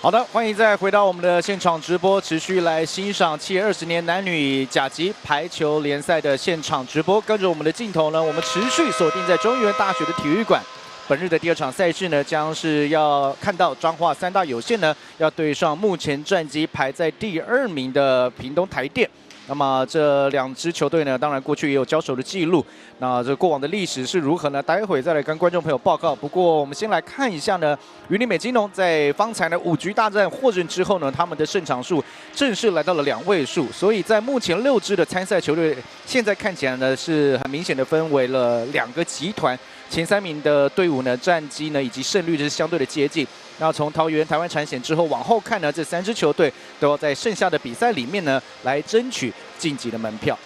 好的，欢迎再回到我们的现场直播，持续来欣赏7月20年男女甲级排球联赛的现场直播。跟着我们的镜头呢，我们持续锁定在中原大学的体育馆。本日的第2场赛事呢，将是要看到彰化三大有限呢，要对上目前战绩排在第2名的屏东台电。 那么这2支球队呢，当然过去也有交手的记录。那这过往的历史是如何呢？待会再来跟观众朋友报告。不过我们先来看一下呢，云林美金龙在方才呢5局大战获胜之后呢，他们的胜场数正式来到了2位数。所以在目前6支的参赛球队，现在看起来呢是很明显的分为了2个集团。前3名的队伍呢，战绩呢以及胜率是相对的接近。 那从桃园、台湾产险之后往后看呢，这3支球队都要在剩下的比赛里面呢，来争取晋级的门票。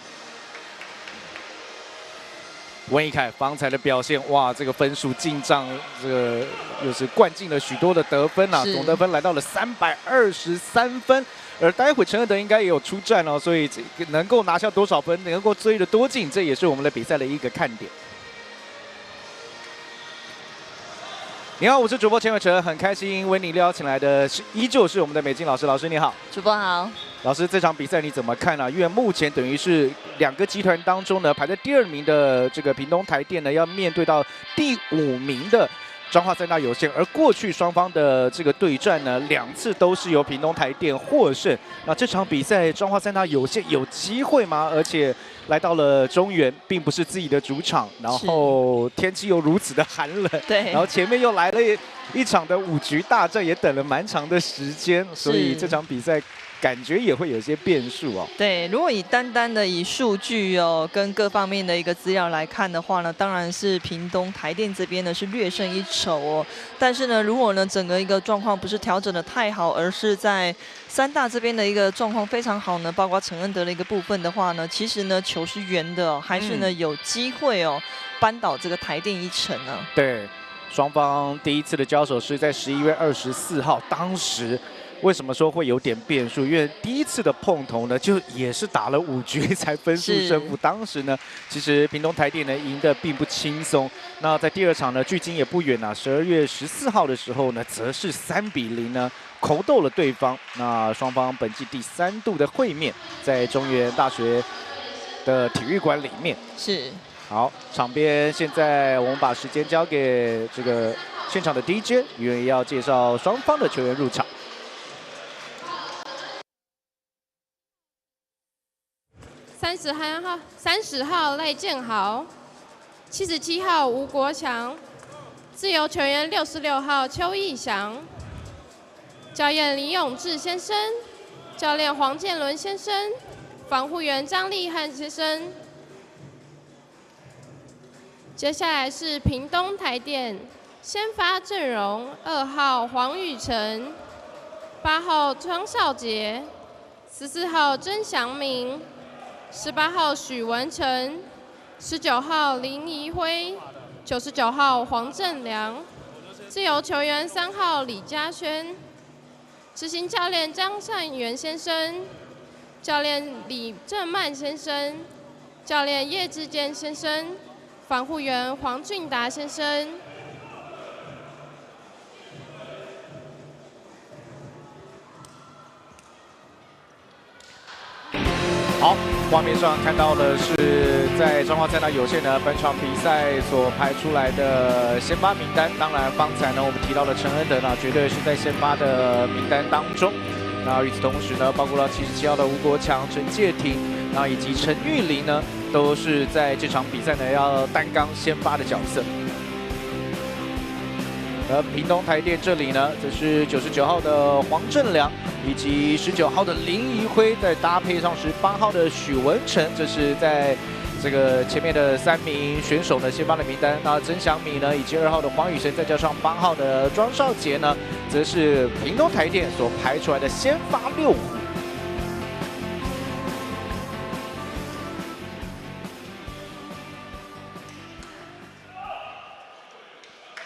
温一凯方才的表现，哇，这个分数进账，这个又是灌进了许多的得分啊，总得分来到了323分。而待会陈赫德应该也有出战哦，所以能够拿下多少分，能够追得多进，这也是我们的比赛的一个看点。 你好，我是主播钱伟成，很开心为你邀请来的依旧是我们的美金老师。老师你好，主播好。老师，这场比赛你怎么看啊？因为目前等于是2个集团当中呢，排在第2名的这个屏东台电呢，要面对到第5名的彰化三大有限，而过去双方的这个对战呢，2次都是由屏东台电获胜。那这场比赛彰化三大有限有机会吗？而且 来到了中原，并不是自己的主场，然后天气又如此的寒冷，对，然后前面又来了一场的5局大战，也等了蛮长的时间，所以这场比赛感觉也会有一些变数哦。对，如果单单的以数据哦跟各方面的一个资料来看的话呢，当然是屏东台电这边呢是略胜一筹哦。但是呢，如果呢整个一个状况不是调整的太好，而是在三大这边的一个状况非常好呢，包括陈恩德的一个部分的话呢，其实呢球是圆的哦，还是呢有机会哦扳倒这个台电一城呢。对，双方第一次的交手是在11月24号，当时 为什么说会有点变数？因为第一次的碰头呢，就也是打了5局才分数胜负。当时呢，其实屏东台电呢赢得并不轻松。那在第2场呢，距今也不远啊，12月14号的时候呢，则是3比0呢口斗了对方。那双方本季第3度的会面，在中原大学的体育馆里面。是。好，场边现在我们把时间交给这个现场的 DJ， 因为要介绍双方的球员入场。 30号赖建豪，77号吴国强，自由球员66号邱义祥，教练李永志先生，教练黄建伦先生，防护员张立汉先生。接下来是屏东台电先发阵容：2号黄宇成，8号庄少杰，14号曾祥明。 18号许文成，19号林怡辉，99号黄正良，自由球员3号李嘉轩，执行教练张善元先生，教练李正曼先生，教练叶志坚先生，防护员黄俊达先生。 好，画面上看到的是在彰化三大有限呢本场比赛所排出来的先发名单。当然，方才呢我们提到的陈恩德呢，绝对是在先发的名单当中。那与此同时呢，包括了77号的吴国强、陈介廷，那以及陈玉玲呢，都是在这场比赛呢要担纲先发的角色。 而屏东台电这里呢，则是99号的黄正良，以及19号的林怡辉，再搭配上18号的许文成，这是在这个前面的3名选手呢先发的名单。那曾祥敏呢，以及2号的黄宇生，再加上8号的庄少杰呢，则是屏东台电所排出来的先发6虎。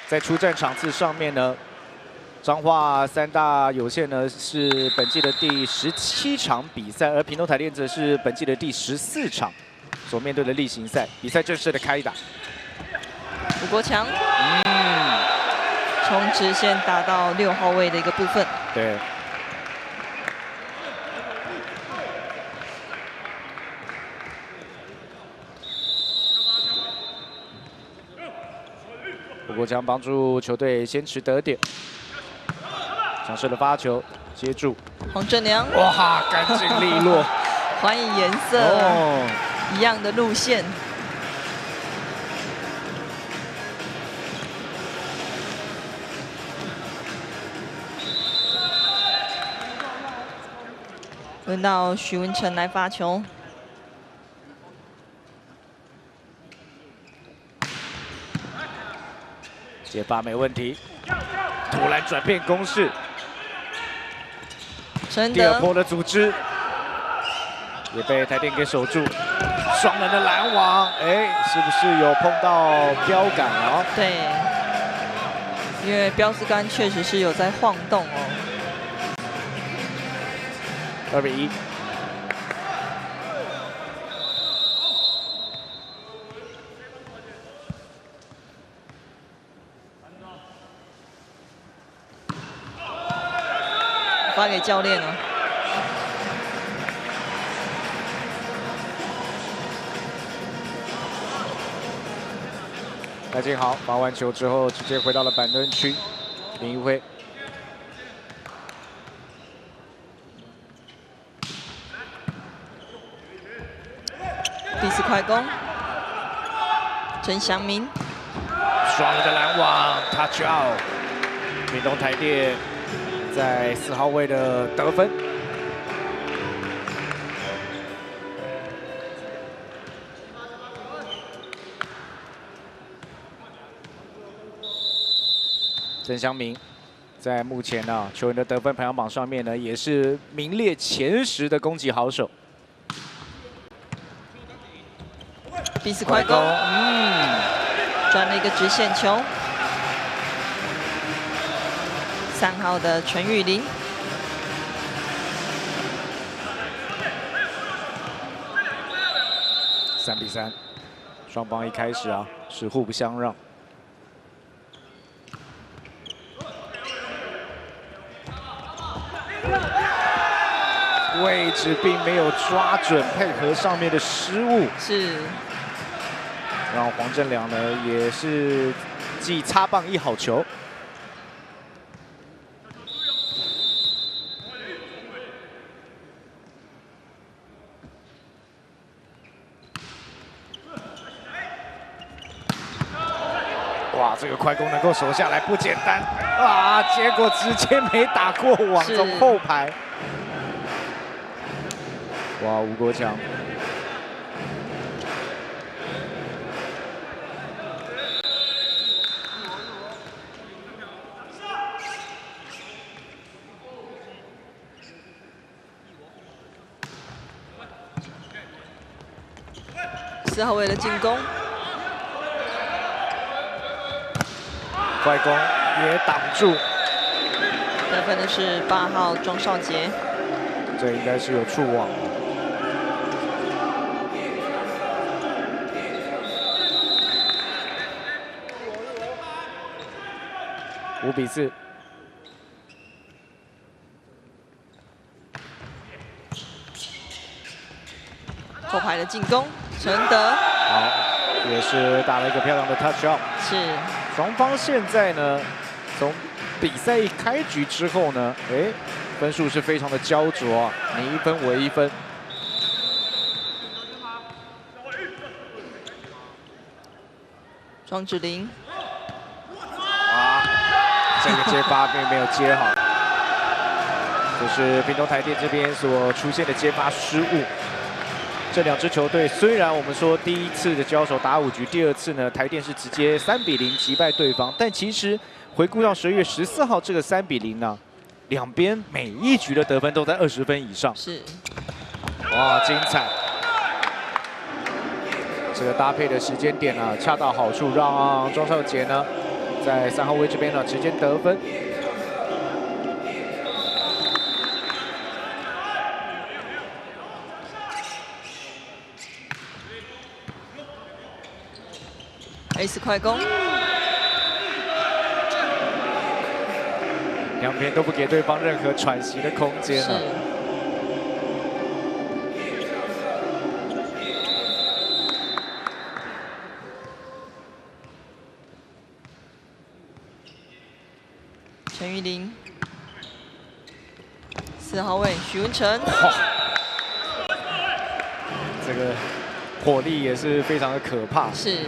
在出战场次上面呢，彰化三大有限呢是本季的第17场比赛，而屏东台电则是本季的第14场所面对的例行赛。比赛正式的开打。吴国强，从直线打到6号位的一个部分。对。不过将帮助球队先持得点。强势的发球，接住。黄正良，哇，干净利落。还以颜色，哦，一样的路线。轮到许文成来发球。 接发没问题，突然转变攻势，第二波的组织也被台电给守住，双人的拦网，哎，是不是有碰到标杆哦？对，因为标丝杆确实是有在晃动哦。2比1。 发给教练了。戴建豪发完球之后，直接回到了板凳区。林一辉，第4快攻，陈祥明，双人的拦网 ，touch out， 屏东台电。 在4号位的得分，曾祥明在目前呢球员的得分排行榜上面呢，也是名列前10的攻击好手。第4快攻，转了一个直线球。 3号的陈玉玲，3比3，双方一开始啊是互不相让。位置并没有抓准，配合上面的失误，是让黄正良呢也是继擦棒一好球。 哇，这个快攻能够守下来不简单啊！结果直接没打过网，从后排。哇，吴国强。4号位的进攻。 快攻也挡住，得分的是8号庄少杰，这应该是有触网。5比4，后排的进攻，陈德，好，也是打了一个漂亮的 touch out。是。 双方现在呢，从比赛一开局之后呢，哎，分数是非常的焦灼啊，你1分我1分。庄志玲，啊，这个接发并没有接好，这是屏东台电这边所出现的接发失误。 这2支球队虽然我们说第1次的交手打5局，第2次呢台电是直接3比0击败对方，但其实回顾到12月14号这个3比0呢，两边每一局的得分都在20分以上。是，哇，精彩！这个搭配的时间点啊，恰到好处，让庄少杰呢在3号位这边呢直接得分。 A4快攻，两边都不给对方任何喘息的空间了。陈玉玲，4号位许文成，这个火力也是非常的可怕。是。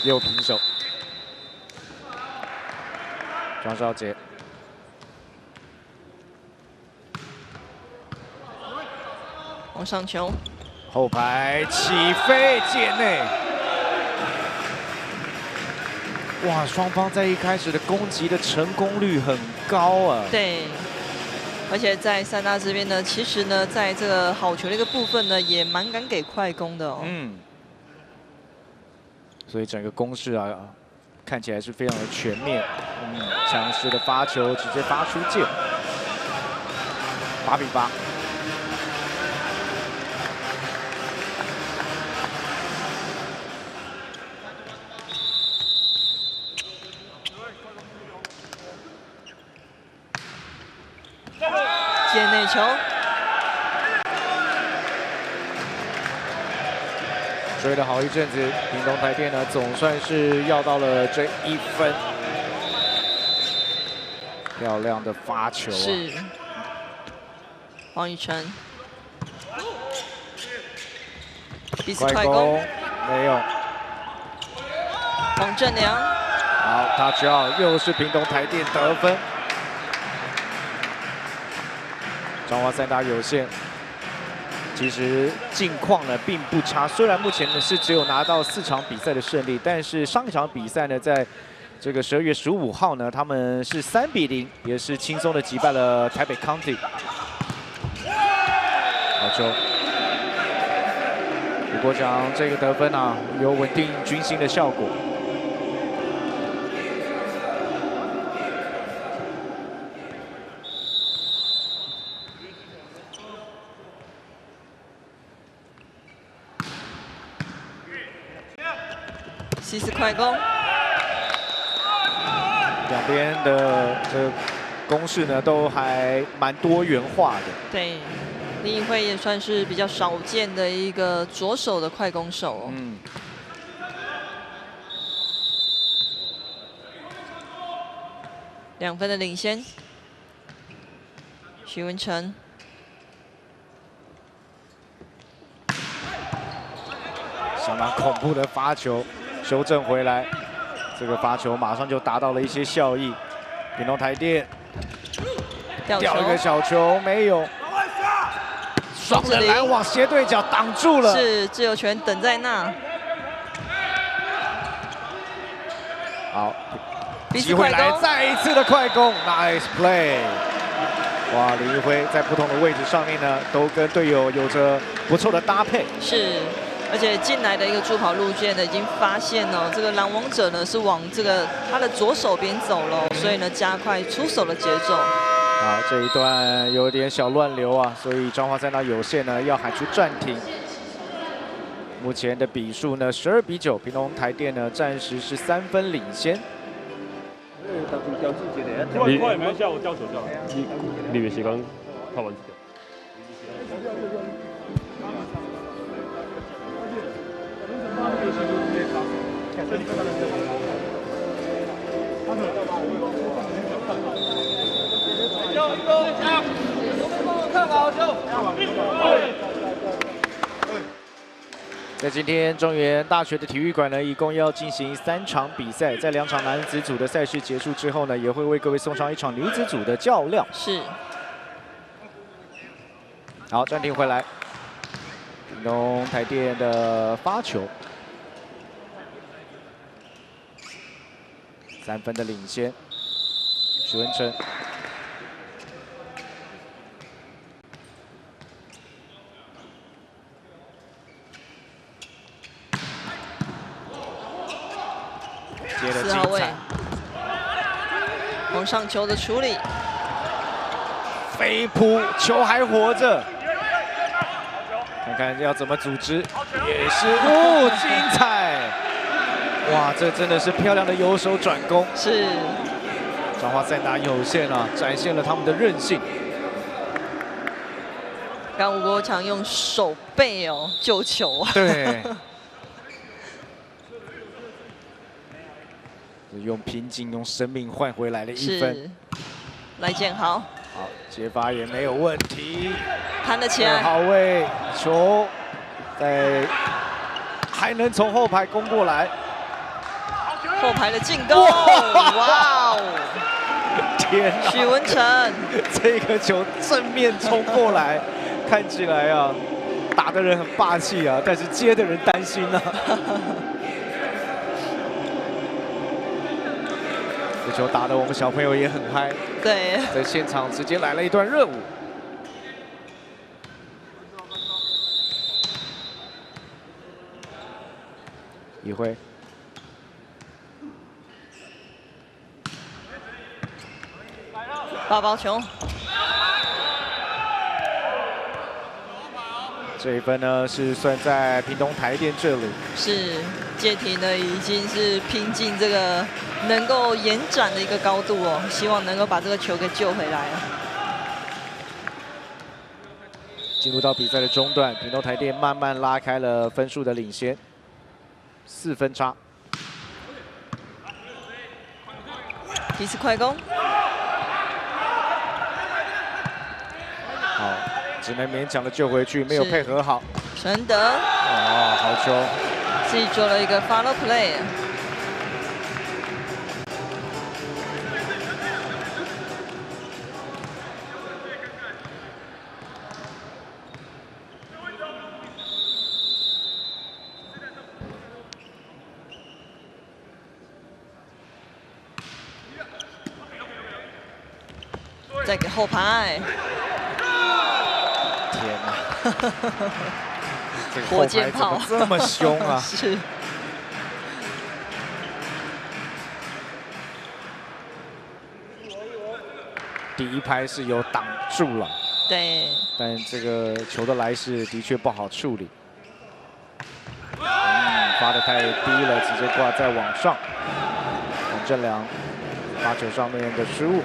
又平手，庄少杰，往上球，后排起飞界内。哇，双方在一开始的攻击的成功率很高啊。对。而且在三大这边呢，其实呢，在这个好球的一个部分呢，也蛮敢给快攻的哦。所以整个攻势啊，看起来是非常的全面。强势的发球直接发出界，8比8。界内球。 追了好一阵子，屏东台电呢总算是要到了这1分。漂亮的发球啊！是。黄宇辰，彼此快攻，没有。黄正良，好，他只要又是屏东台电得分。彰化三大有限。 其实近况呢并不差，虽然目前呢是只有拿到4场比赛的胜利，但是上一场比赛呢，在这个12月15号呢，他们是3比0，也是轻松的击败了台北 County。好球！不过讲这个得分啊，有稳定军心的效果。 西斯快攻，两边的这个攻势呢都还蛮多元化的。对，林颖慧也算是比较少见的一个左手的快攻手哦。2分的领先，许文成。 相当恐怖的发球，修正回来，这个发球马上就达到了一些效益。屏东台电掉一个小球没有，双人拦网斜对角挡住了，是自由权等在那。好，机会来，再一次的快攻 ，nice play。哇，林一辉在不同的位置上面呢，都跟队友有着不错的搭配。是。 而且进来的一个助跑路线呢，已经发现了这个拦网者呢是往这个他的左手边走了，所以呢加快出手的节奏。好，这一段有点小乱流啊，所以彰化三大有限呢要喊出暂停。目前的比数呢12比9，屏东台电呢暂时是3分领先。你快没下我交手就好。你嘅時間拍完。 在今天中原大学的体育馆呢，一共要进行3场比赛，在2场男子组的赛事结束之后呢，也会为各位送上1场女子组的较量。是。好，暂停回来。屏东台电的发球，3分的领先，许文成。 4号位，往上球的处理，飞扑，球还活着，看看要怎么组织，也是精彩！哇，这真的是漂亮的右手转攻。是。彰化三大有限啊，展现了他们的韧性。刚吴国强用手背哦救球啊。对。用拼劲、用生命换回来了1分。赖建豪。好，接发也没有问题。弹得起来。好位球，还能从后排攻过来。后排的进攻，哇哦！天哪！许文成，这个球正面冲过来，看起来啊，打的人很霸气啊，但是接的人担心啊。这球打得我们小朋友也很嗨。对，在现场直接来了一段热舞。一辉。八包球，这一分呢是算在屏东台电这里。是介廷呢已经是拼尽这个能够延展的一个高度哦，希望能够把这个球给救回来啊。进入到比赛的中段，屏东台电慢慢拉开了分数的领先，4分差。第一次快攻。好，只能勉强的救回去，没有配合好。陈德，哦，好球！自己做了一个 follow play。再给后排。这个火箭炮这么凶啊！是。第一拍是有挡住了，对。但这个球的来势的确不好处理。发得太低了，直接挂在网上。王正良发球上面的失误。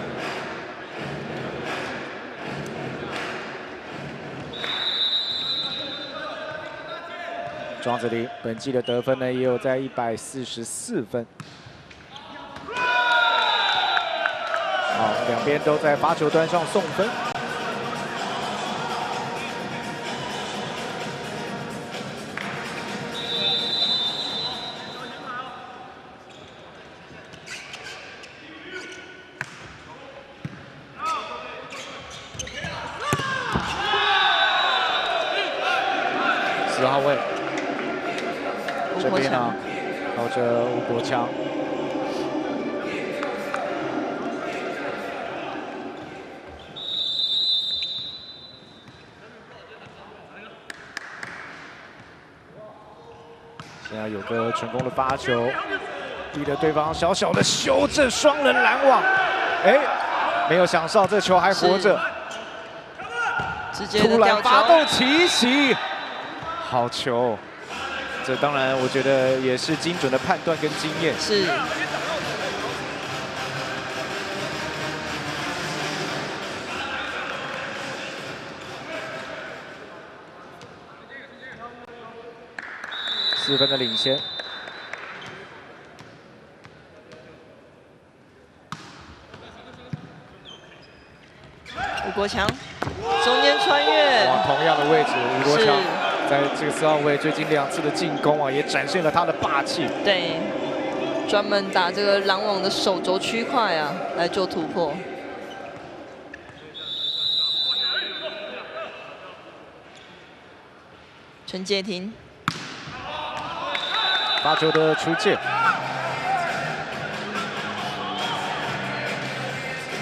庄子林本季的得分呢，也有在144分。好，两边都在发球端上送分。4号位。 这边呢，靠着吴国强，现在有个成功的发球，逼得对方小小的修正双人拦网，哎，没有想到这球还活着，直接突然发动奇袭，好球！ 这当然，我觉得也是精准的判断跟经验。是。4分的领先。吴国强，中间穿越。哇，同样的位置，吴国强。 在这个4号位最近2次的进攻啊，也展现了他的霸气。对，专门打这个拦网的手肘区块啊，来做突破。陈介廷，发球的出界。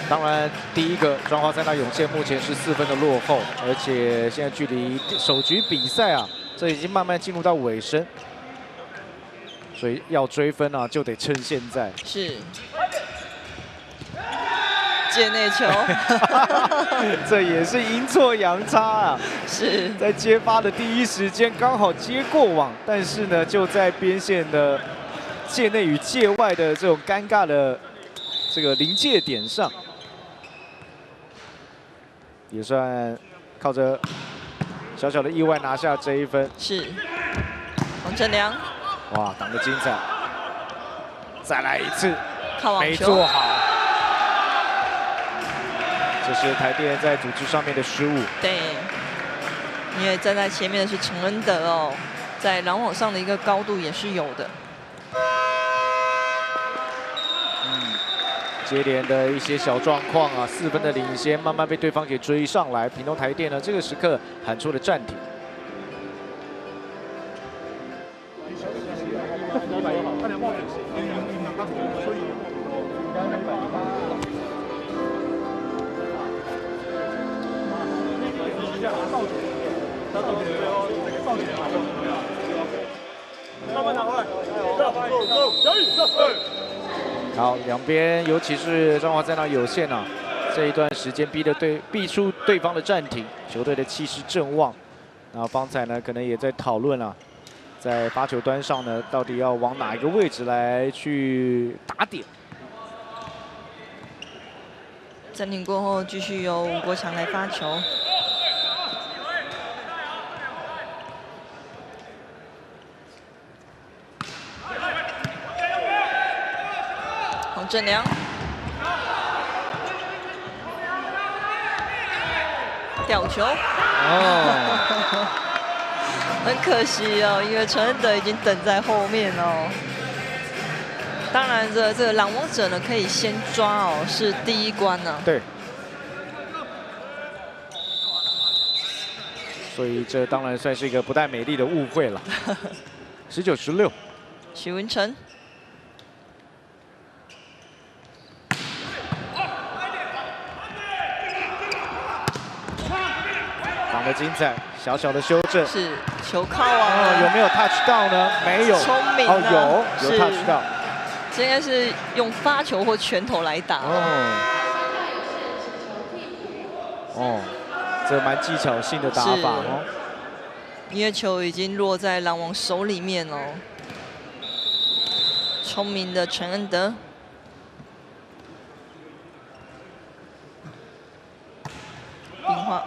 当然，第一个彰化三大涌现目前是4分的落后，而且现在距离首局比赛啊，这已经慢慢进入到尾声，所以要追分啊，就得趁现在。是。界内球，这也是阴错阳差啊！是在接发的第一时间刚好接过网，但是呢，就在边线的界内与界外的这种尴尬的这个临界点上，也算靠着小小的意外拿下这一分。是黄正良，哇，挡得精彩！再来一次，靠网球没做好。这是台电在组织上面的失误。对，因为站在前面的是陈恩德哦，在拦网上的一个高度也是有的。接连的一些小状况啊，4分的领先，慢慢被对方给追上来。屏东台电呢，这个时刻喊出了暂停。好，两边尤其是张华在那有限啊，这一段时间逼出对方的暂停，球队的气势正旺。然后方才呢可能也在讨论啊，在发球端上呢，到底要往哪一个位置来去打点。暂停过后，继续由吴国强来发球。黄正良，吊球。哦，很可惜哦，因为陈恩德已经等在后面哦。当然，这个拦网者呢可以先抓哦，是第一关呢。对。所以这当然算是一个不太美丽的误会了。19-16。许文成。挡得精彩，小小的修正。是球靠啊。有没有 touch 到呢？没有。聪明啊。有 touch 到。这应该是用发球或拳头来打。哦，这蛮技巧性的打法哦。因为球已经落在拦网手里面哦。聪明的陈恩德。冰花。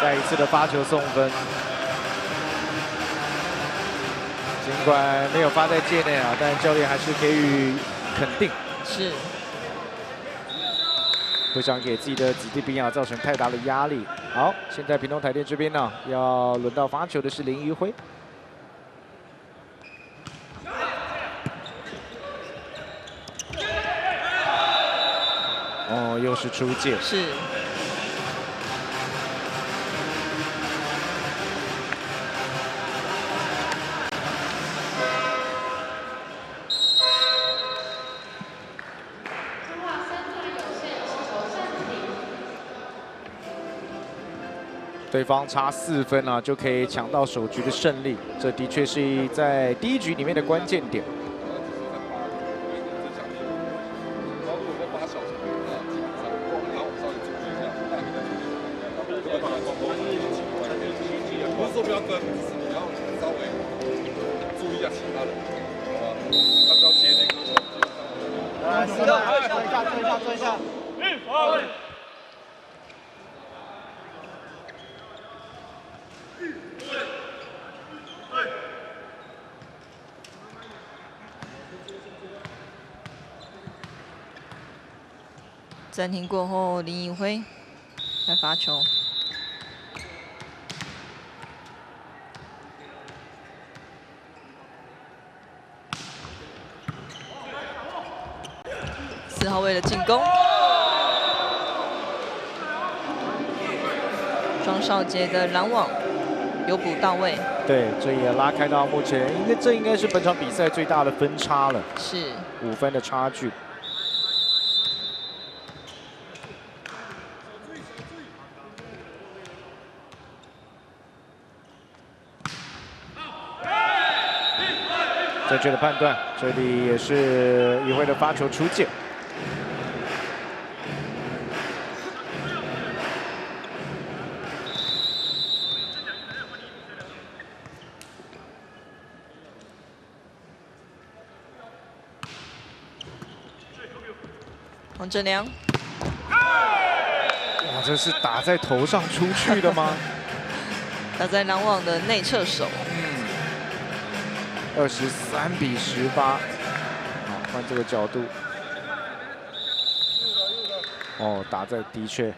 再一次的发球送分。尽管没有发在界内啊，但教练还是给予肯定。是。不想给自己的子弟兵啊造成太大的压力。好，现在屏东台电这边呢，要轮到发球的是林怡辉。哦，又是出界。是。对方差4分啊，就可以抢到首局的胜利。这的确是在第一局里面的关键点。不是说不要跟，是你要稍微注意一下其他人，好吧？他不要接那个球。来，追一下。暂停过后，林颖辉来发球。4号位的进攻，庄少杰的拦网有补到位。对，这也拉开到目前，这应该是本场比赛最大的分差了。是5分的差距。正确的判断，这里也是一会的发球出界。黄正良，哇，这是打在头上出去的吗？打在拦网的内侧手。23-18。好，换这个角度。哦，打在的确。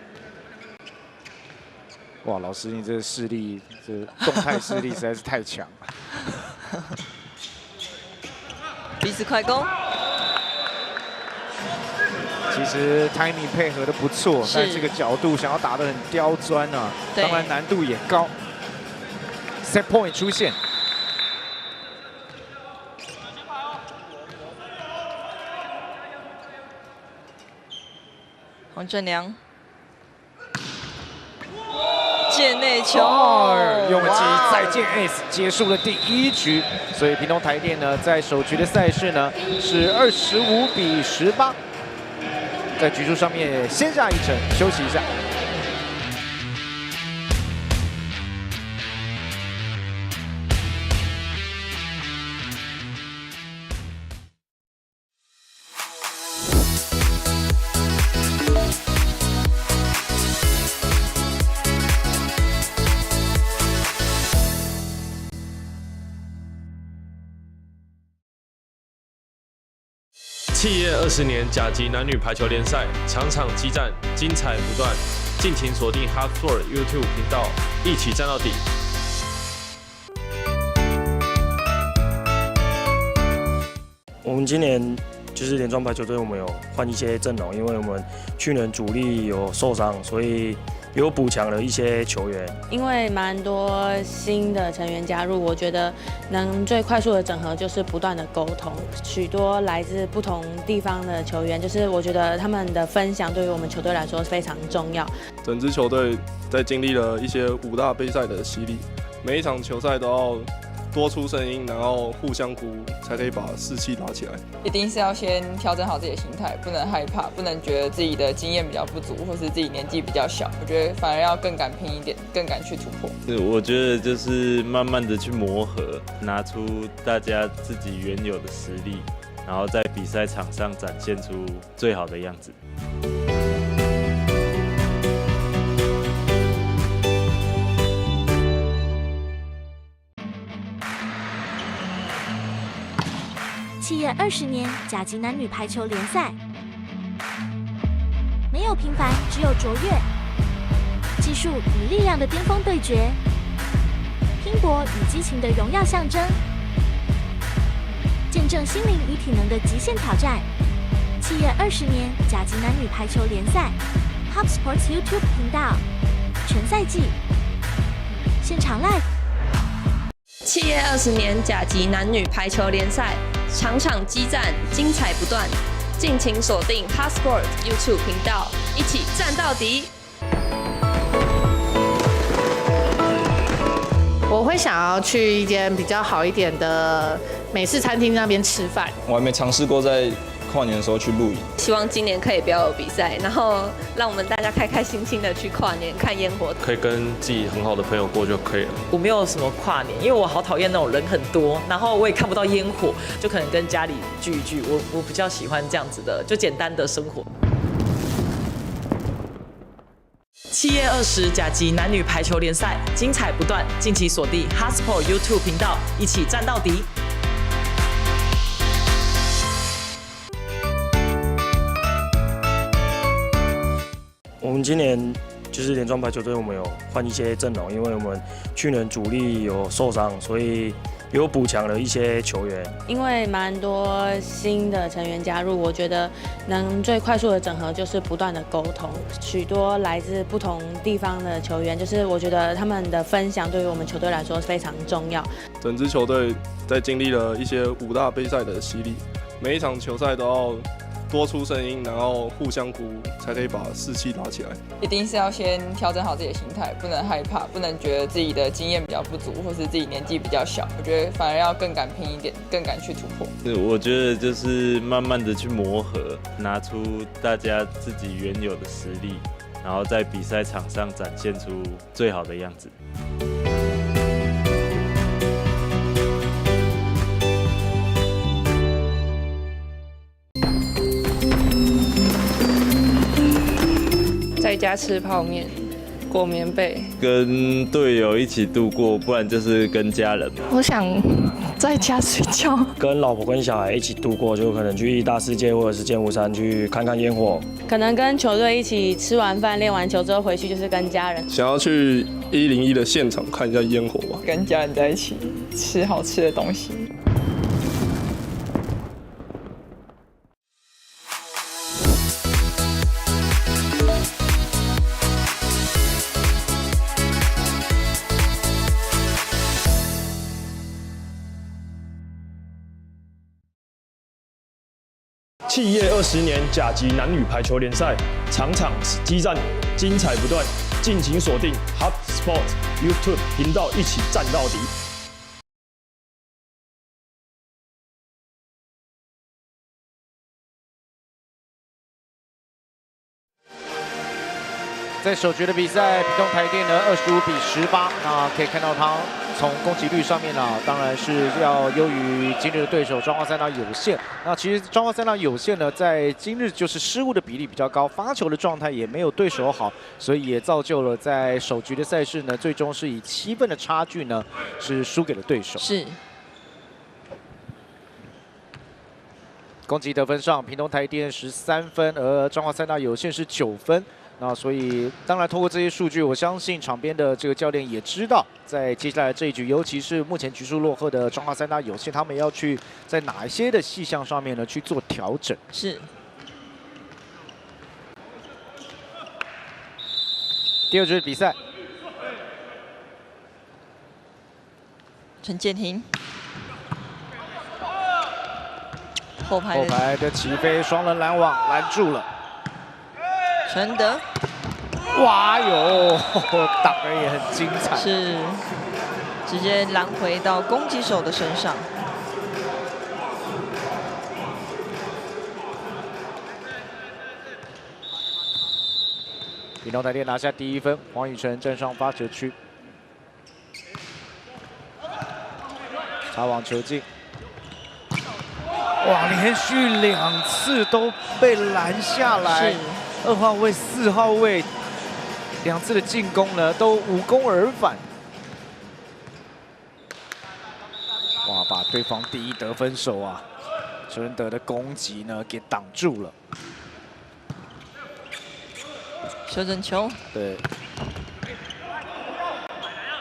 哇，老师，你这个视力，这动态视力实在是太强了。彼此快攻。其实 timing 配合的不错，但这个角度想要打得很刁钻啊，当然难度也高。set point 出现。黄正良，界内球，用击再见 ace 结束了第1局，所以屏东台电呢在首局的赛事呢是25-18，在局数上面先下一城，休息一下。企业20年甲级男女排球联赛，场场激战，精彩不断。敬请锁定 HubSport YouTube 频道，一起战到底。我们今年就是联庄排球队，我们有换一些阵容，因为我们去年主力有受伤，所以有补强了一些球员。因为蛮多新的成员加入，我觉得能最快速的整合就是不断的沟通。许多来自不同地方的球员，就是我觉得他们的分享对于我们球队来说非常重要。整支球队在经历了一些5大杯赛的洗礼，每一场球赛都要多出声音，然后互相鼓舞，才可以把士气打起来。一定是要先调整好自己的心态，不能害怕，不能觉得自己的经验比较不足，或是自己年纪比较小。我觉得反而要更敢拼一点，更敢去突破。我觉得就是慢慢的去磨合，拿出大家自己原有的实力，然后在比赛场上展现出最好的样子。企业20年甲级男女排球联赛，没有平凡，只有卓越。技术与力量的巅峰对决，拼搏与激情的荣耀象征，见证心灵与体能的极限挑战。企业20年甲级男女排球联赛 ，HubSport YouTube 频道，全赛季现场 live。企业20年甲级男女排球联赛，场场激战，精彩不断。敬请锁定 HubSport YouTube 频道，一起战到底。我会想要去一间比较好一点的美式餐厅那边吃饭。我还没尝试过在跨年的时候去露营。希望今年可以不要有比赛，然后让我们大家开开心心的去跨年看烟火，可以跟自己很好的朋友过就可以了。我没有什么跨年，因为我好讨厌那种人很多，然后我也看不到烟火，就可能跟家里聚一聚。我比较喜欢这样子的，就简单的生活。企业20甲级男女排球联赛，精彩不断，敬请锁定 HubSport YouTube 频道，一起战到底。我们今年就是联庄排球队，我们有换一些阵容，因为我们去年主力有受伤，所以有补强了一些球员。因为蛮多新的成员加入，我觉得能最快速的整合就是不断的沟通。许多来自不同地方的球员，就是我觉得他们的分享对于我们球队来说非常重要。整支球队在经历了一些5大杯赛的洗礼，每一场球赛都要多出声音，然后互相鼓舞，才可以把士气打起来。一定是要先调整好自己的心态，不能害怕，不能觉得自己的经验比较不足，或是自己年纪比较小。我觉得反而要更敢拼一点，更敢去突破。我觉得就是慢慢的去磨合，拿出大家自己原有的实力，然后在比赛场上展现出最好的样子。家吃泡面，裹棉被。跟队友一起度过，不然就是跟家人嘛。我想在家睡觉，跟老婆跟小孩一起度过，就可能去大世界或者是剑湖山去看看烟火。可能跟球队一起吃完饭、练完球之后回去，就是跟家人。想要去101的现场看一下烟火吧，跟家人在一起吃好吃的东西。企业20年甲级男女排球联赛，场场激战，精彩不断，敬请锁定 HubSport YouTube 频道，一起战到底。在首局的比赛，屏东台电呢25比18，那可以看到他从攻击率上面呢，当然是要优于今日的对手彰化三大有限。那其实彰化三大有限呢，在今日就是失误的比例比较高，发球的状态也没有对手好，所以也造就了在首局的赛事呢，最终是以7分的差距呢，是输给了对手。是。攻击得分上，屏东台电13分，而彰化三大有限是9分。那所以，当然透过这些数据，我相信场边的这个教练也知道，在接下来这一局，尤其是目前局数落后的彰化三大有限，他们要去在哪一些的细项上面呢去做调整。是。第二局比赛，陈建廷，后排的起飞双人拦网拦住了。陈德，哇哟，挡得也很精彩，是直接拦回到攻击手的身上。屏东台电拿下第1分，黄宇辰站上发球区，擦网球进。哇，连续2次都被拦下来。2号位、4号位2次的进攻呢，都无功而返。哇，把对方第1得分手啊，邱仁德的攻击呢给挡住了。修正球，对，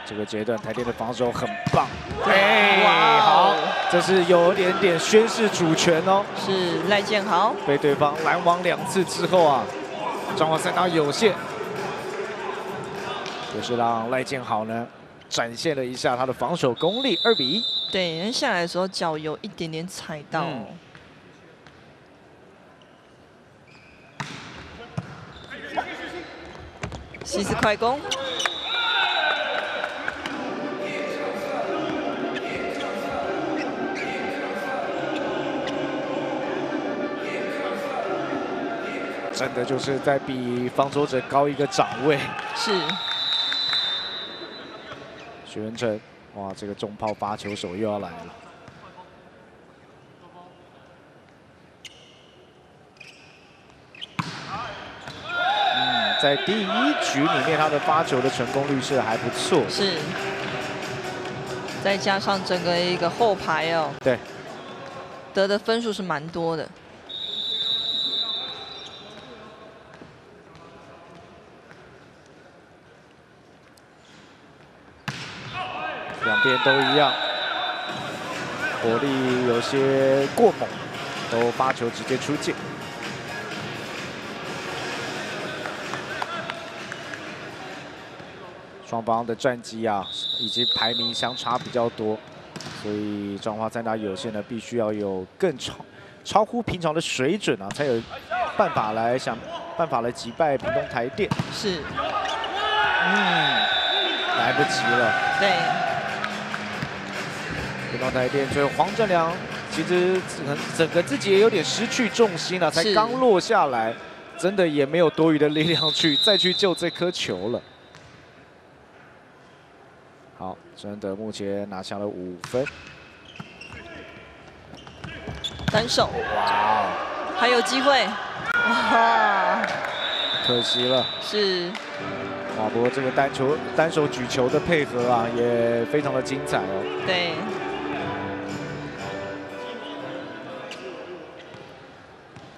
这个阶段台电的防守很棒。对，哇，好，这是有点宣示主权哦。是赖建豪被对方拦网2次之后啊。彰化三大有限，也是让赖建豪呢展现了一下他的防守功力，2比1。对，因为下来的时候脚有一点点踩到。西斯快攻，真的就是在比防守者高一个掌位。是。许文成，哇，这个重炮发球手又要来了。在第1局里面，他的发球的成功率是还不错。是。再加上整个一个后排哦。对。得的分数是蛮多的。两边都一样，火力有些过猛，都发球直接出界。双方的战绩啊，以及排名相差比较多，所以彰化三大有限呢，必须要有更超乎平常的水准啊，才有办法来击败屏东台电。是，来不及了。对。屏东台电最后黄正良其实整个自己也有点失去重心了，才刚落下来，真的也没有多余的力量再去救这颗球了。好，真的目前拿下了5分。单手，哇，还有机会，哇，可惜了。是。哇，不过这个单手举球的配合啊，也非常的精彩哦。对。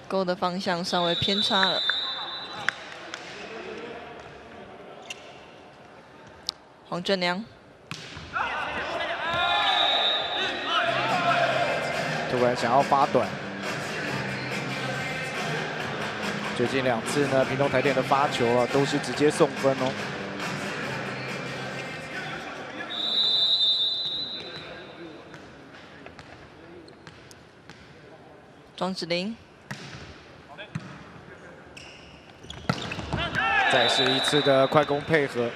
勾的方向稍微偏差了。黄正良。 突然想要发短，最近2次呢，屏东台电的发球啊，都是直接送分哦。庄子琳，再是一次的快攻配合。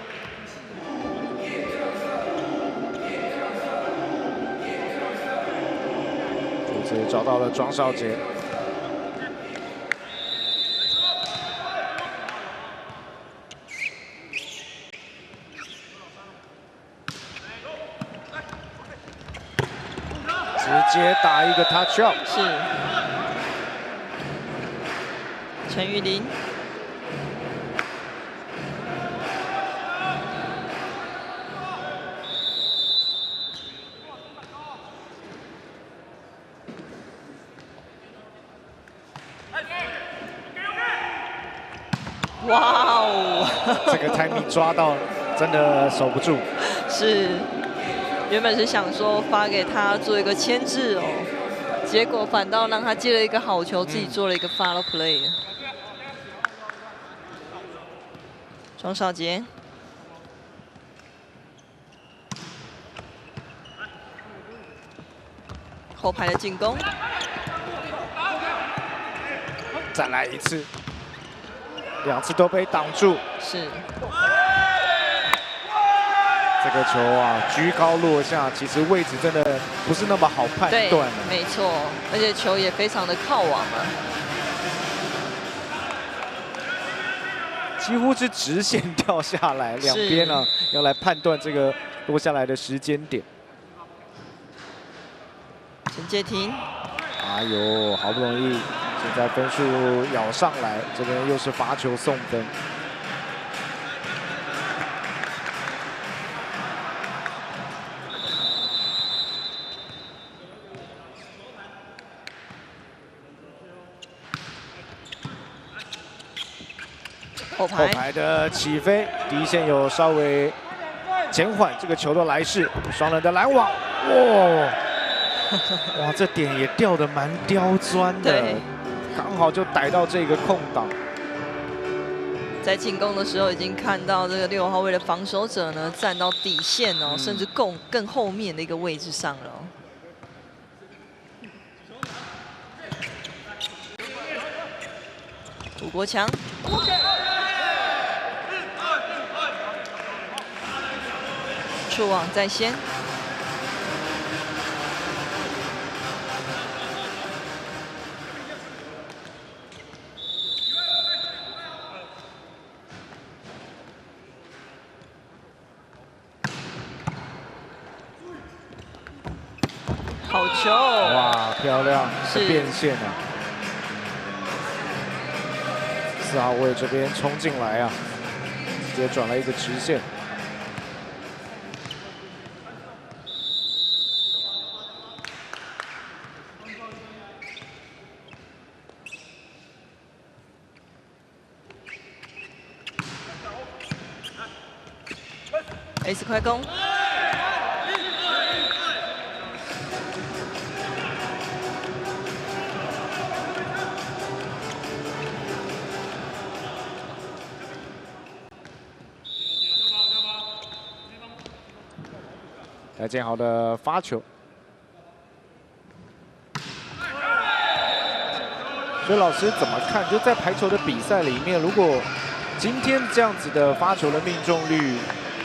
找到了庄少杰，直接打一个 touch out， 是陈玉琳。 哇哦！这个 timing 抓到，真的守不住。是，原本是想说发给他做一个牵制哦，结果反倒让他接了一个好球，自己做了一个 follow play。庄少杰，后排的进攻，再来一次。 2次都被挡住，是这个球啊，居高落下，其实位置真的不是那么好判断。没错，而且球也非常的靠网啊，几乎是直线掉下来，两边呢要来判断这个落下来的时间点。陈介廷，哎呦，好不容易。 现在分数咬上来，这边又是罚球送分。后排的起飞，第一线有稍微减缓这个球的来势，双人的拦网，哇，哇，这点也掉得蛮刁钻的。 刚好就逮到这个空档，在进攻的时候已经看到这个6号位的防守者呢站到底线哦，甚至更后面的一个位置上了、哦。吴国强，触网在先。 好球！哇，漂亮的变线啊！4号位这边冲进来啊，直接转了一个直线。，S 快攻。 来建豪的发球，所以老师怎么看？就在排球的比赛里面，如果今天这样子的发球的命中率，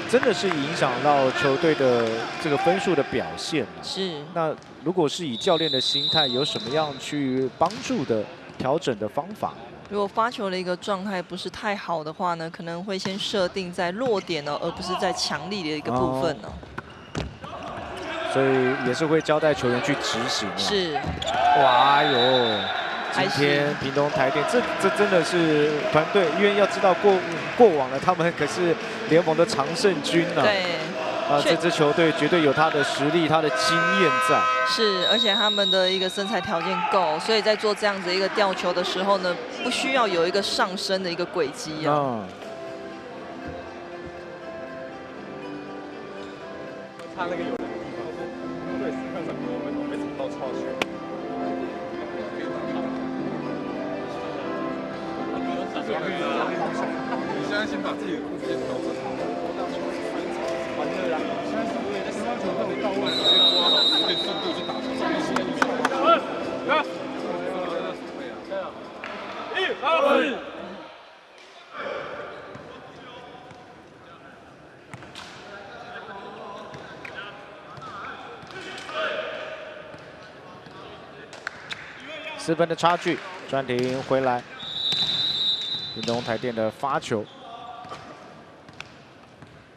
真的是影响到球队的这个分数的表现。是。那如果是以教练的心态，有什么样去帮助的调整的方法？ 如果发球的一个状态不是太好的话呢，可能会先设定在落点哦，而不是在强力的一个部分哦。所以也是会交代球员去执行。是。哇哟，今天屏东台电，这真的是团队，因为要知道过往的他们可是联盟的常胜军呢。对。这支球队绝对有他的实力、他的经验在。是，而且他们的一个身材条件够，所以在做这样子一个吊球的时候呢，不需要有一个上升的一个轨迹啊。他那个有的地方，对，看上面我没怎么到超学。你现在先把自己的裤子先调整好。完了啦！现在是不是乒乓球都没到位，先抓好，有点速度去打球。4分的差距，暂停回来。屏东台电的发球，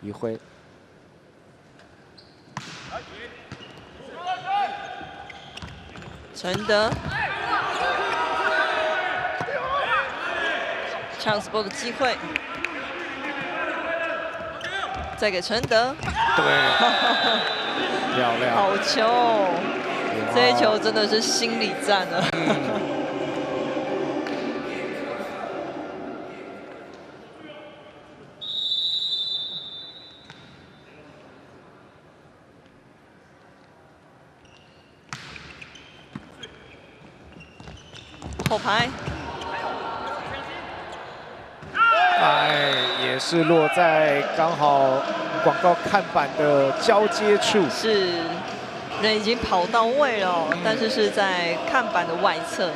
一挥。陈德 ，chance ball 的机会，再给陈德，对，漂亮，好球！这一球真的是心理战了。后排，也是落在刚好广告看板的交接处。是，人已经跑到位了，但是是在看板的外侧呢。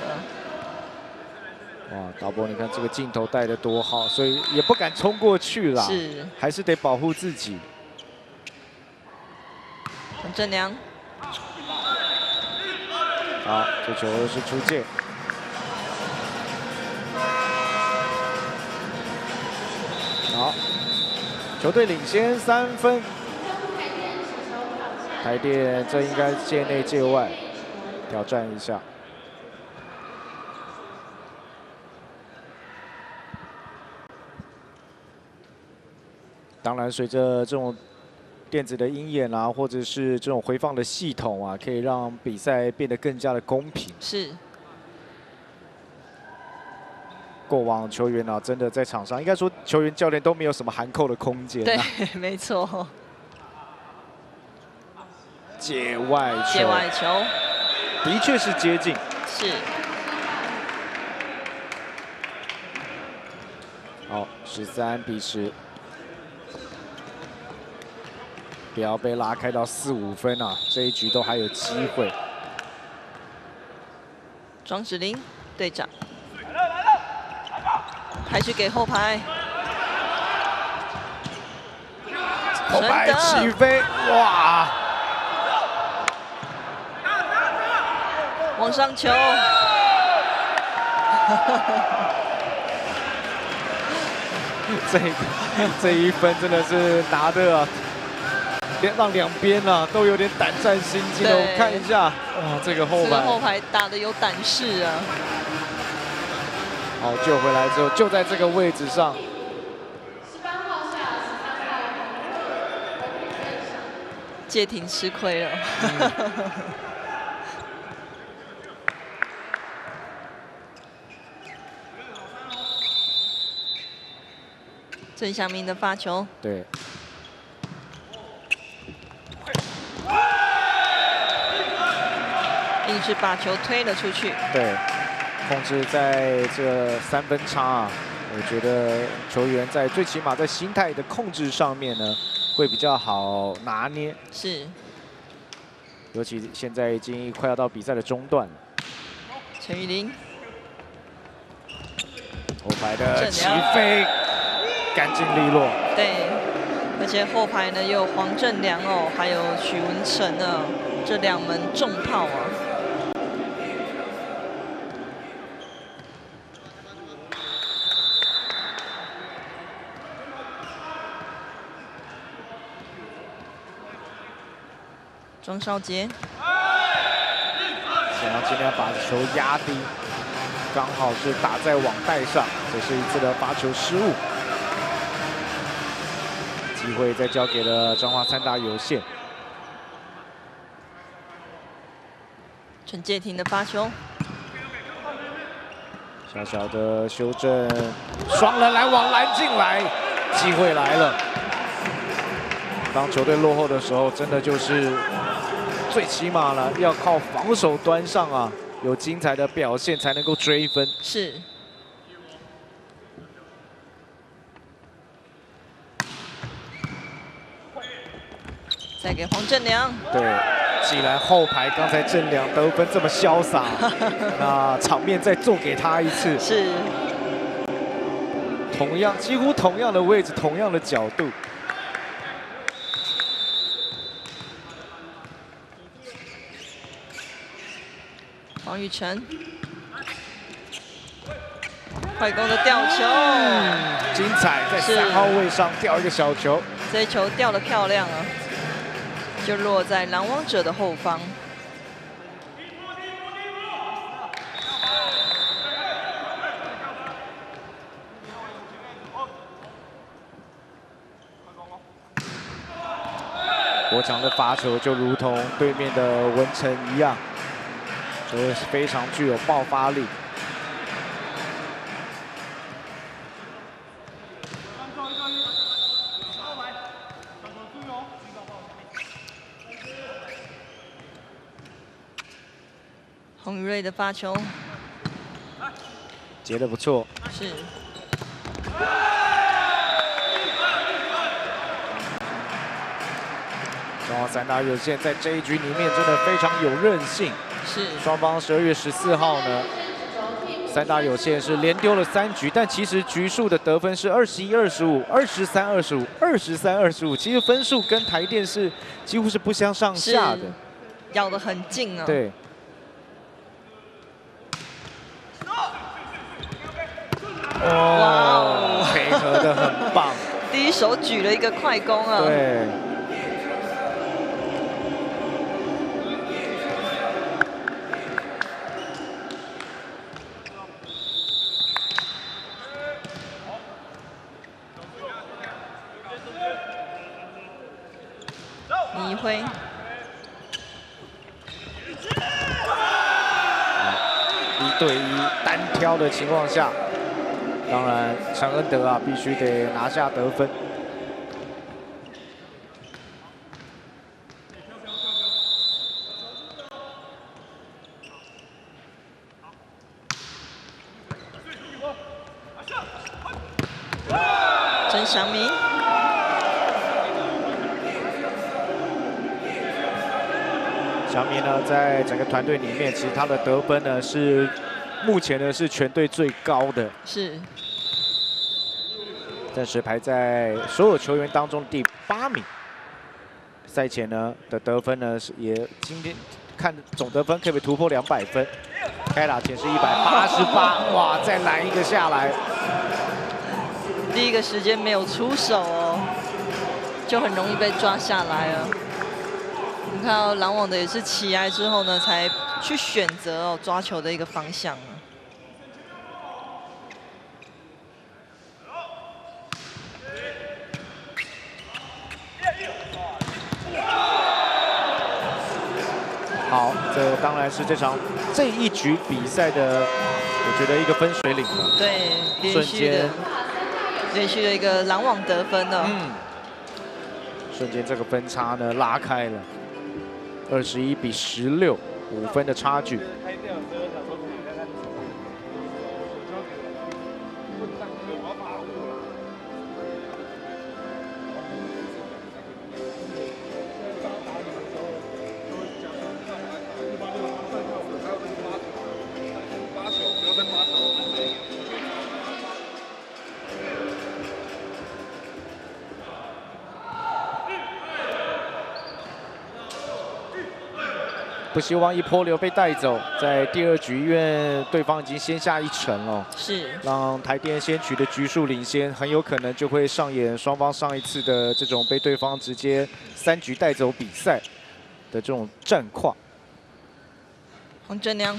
哇，导播，你看这个镜头带的多好，所以也不敢冲过去啦，是，还是得保护自己。陈正良，好，这球是出界。好，球队领先3分。台电这应该界内界外，挑战一下。当然，随着这种电子的鹰眼啊，或者是这种回放的系统啊，可以让比赛变得更加的公平。是。过往球员啊，真的在场上，应该说球员、教练都没有什么含扣的空间。对，没错。界外球，界外球，的确是接近。是。好，13-10，不要被拉开到4、5分啊！这一局都还有机会。庄子霖队长。还是给后排，后排起飞，哇！往上球，这一分真的是拿的啊，让两边啊都有点胆战心惊的。我看一下，哇，这个后排，后排打得有胆识啊。好，救回来之后，就在这个位置上。界停吃亏了。郑祥明的发球。对。硬是把球推了出去。对。控制在这3分差啊，我觉得球员在最起码在心态的控制上面呢，会比较好拿捏。是。尤其现在已经快要到比赛的中段了。陈玉玲。后排的起飞，干净利落。对，而且后排呢有黄正良哦，还有许文成呢，这2门重炮啊。庄少杰，想要尽量把球压低。刚好是打在网带上，这是一次的发球失误。机会再交给了彰化三大有限。陈介廷的发球，小小的修正，双人拦网拦进来，机会来了。当球队落后的时候，真的就是最起码了，要靠防守端上啊，有精彩的表现才能够追分。是。再给黄正良。对，既然后排刚才正良得分这么潇洒，那场面再做给他一次。是。几乎同样的位置，同样的角度。黄宇辰，快攻的吊球，精彩，在3号位上吊一个小球，这一球吊得漂亮啊，就落在拦网者的后方。国强的发球就如同对面的文成一样。都是非常具有爆发力。洪宇睿的发球，接得不错。是。彰化三大有限在这一局里面真的非常有韧性。是。双方12月14号呢，三大有限是连丢了3局，但其实局数的得分是21-25、23-25、23-25，其实分数跟台电是几乎是不相上下的，咬得很近啊。对。哦，配合得很棒。第一手举了一个快攻啊。对。倪一辉。1对1单挑的情况下，当然陈恩德啊必须得拿下得分。曾祥明。祥明呢，在整个团队里面，其实他的得分呢是目前呢是全队最高的，是暂时排在所有球员当中第8名。赛前呢的得分呢是也今天看总得分可以突破200分，开打前是188，哇，再拦一个下来。第一个时间没有出手哦，就很容易被抓下来了。你看到拦网的也是起来之后呢，才去选择哦抓球的一个方向啊。好，这当然是这一局比赛的，我觉得一个分水岭了。对，连续的一个拦网得分呢。瞬间这个分差呢拉开了，21-16，5分的差距。不希望一波流被带走，在第2局，因为对方已经先下1城了，是让台电先取得局数领先，很有可能就会上演双方上一次的这种被对方直接3局带走比赛的这种战况。黄正良，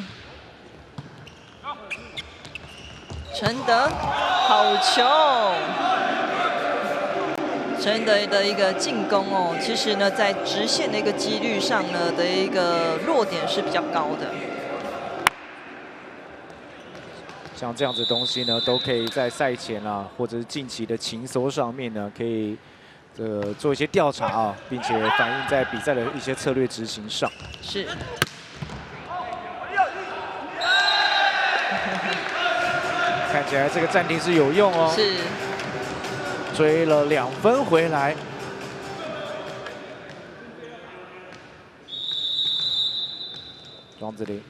陈德好球，陈德的一个进攻哦，其实呢在直线的一个几率上呢的一个落点是比较高的。像这样子的东西呢，都可以在赛前啊，或者是近期的情搜上面呢，可以做一些调查啊，并且反映在比赛的一些策略执行上。是。看起来这个暂停是有用哦。是。追了2分回来。庄子琳。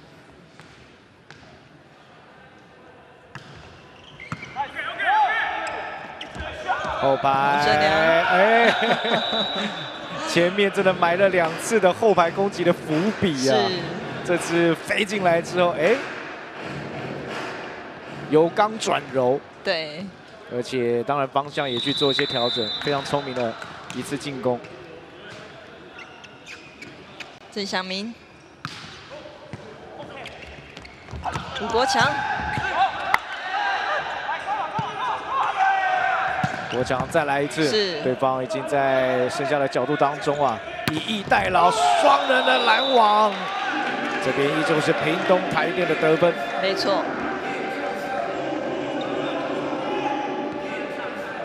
后排，哎，前面真的埋了2次的后排攻击的伏笔啊！这次飞进来之后，哎，由刚转柔，对，而且当然方向也去做一些调整，非常聪明的一次进攻。郑祥明，吴国强。 国强再来一次，是对方已经在剩下的角度当中啊，以逸待劳，双人的拦网，这边依旧是屏东台电的得分，没错。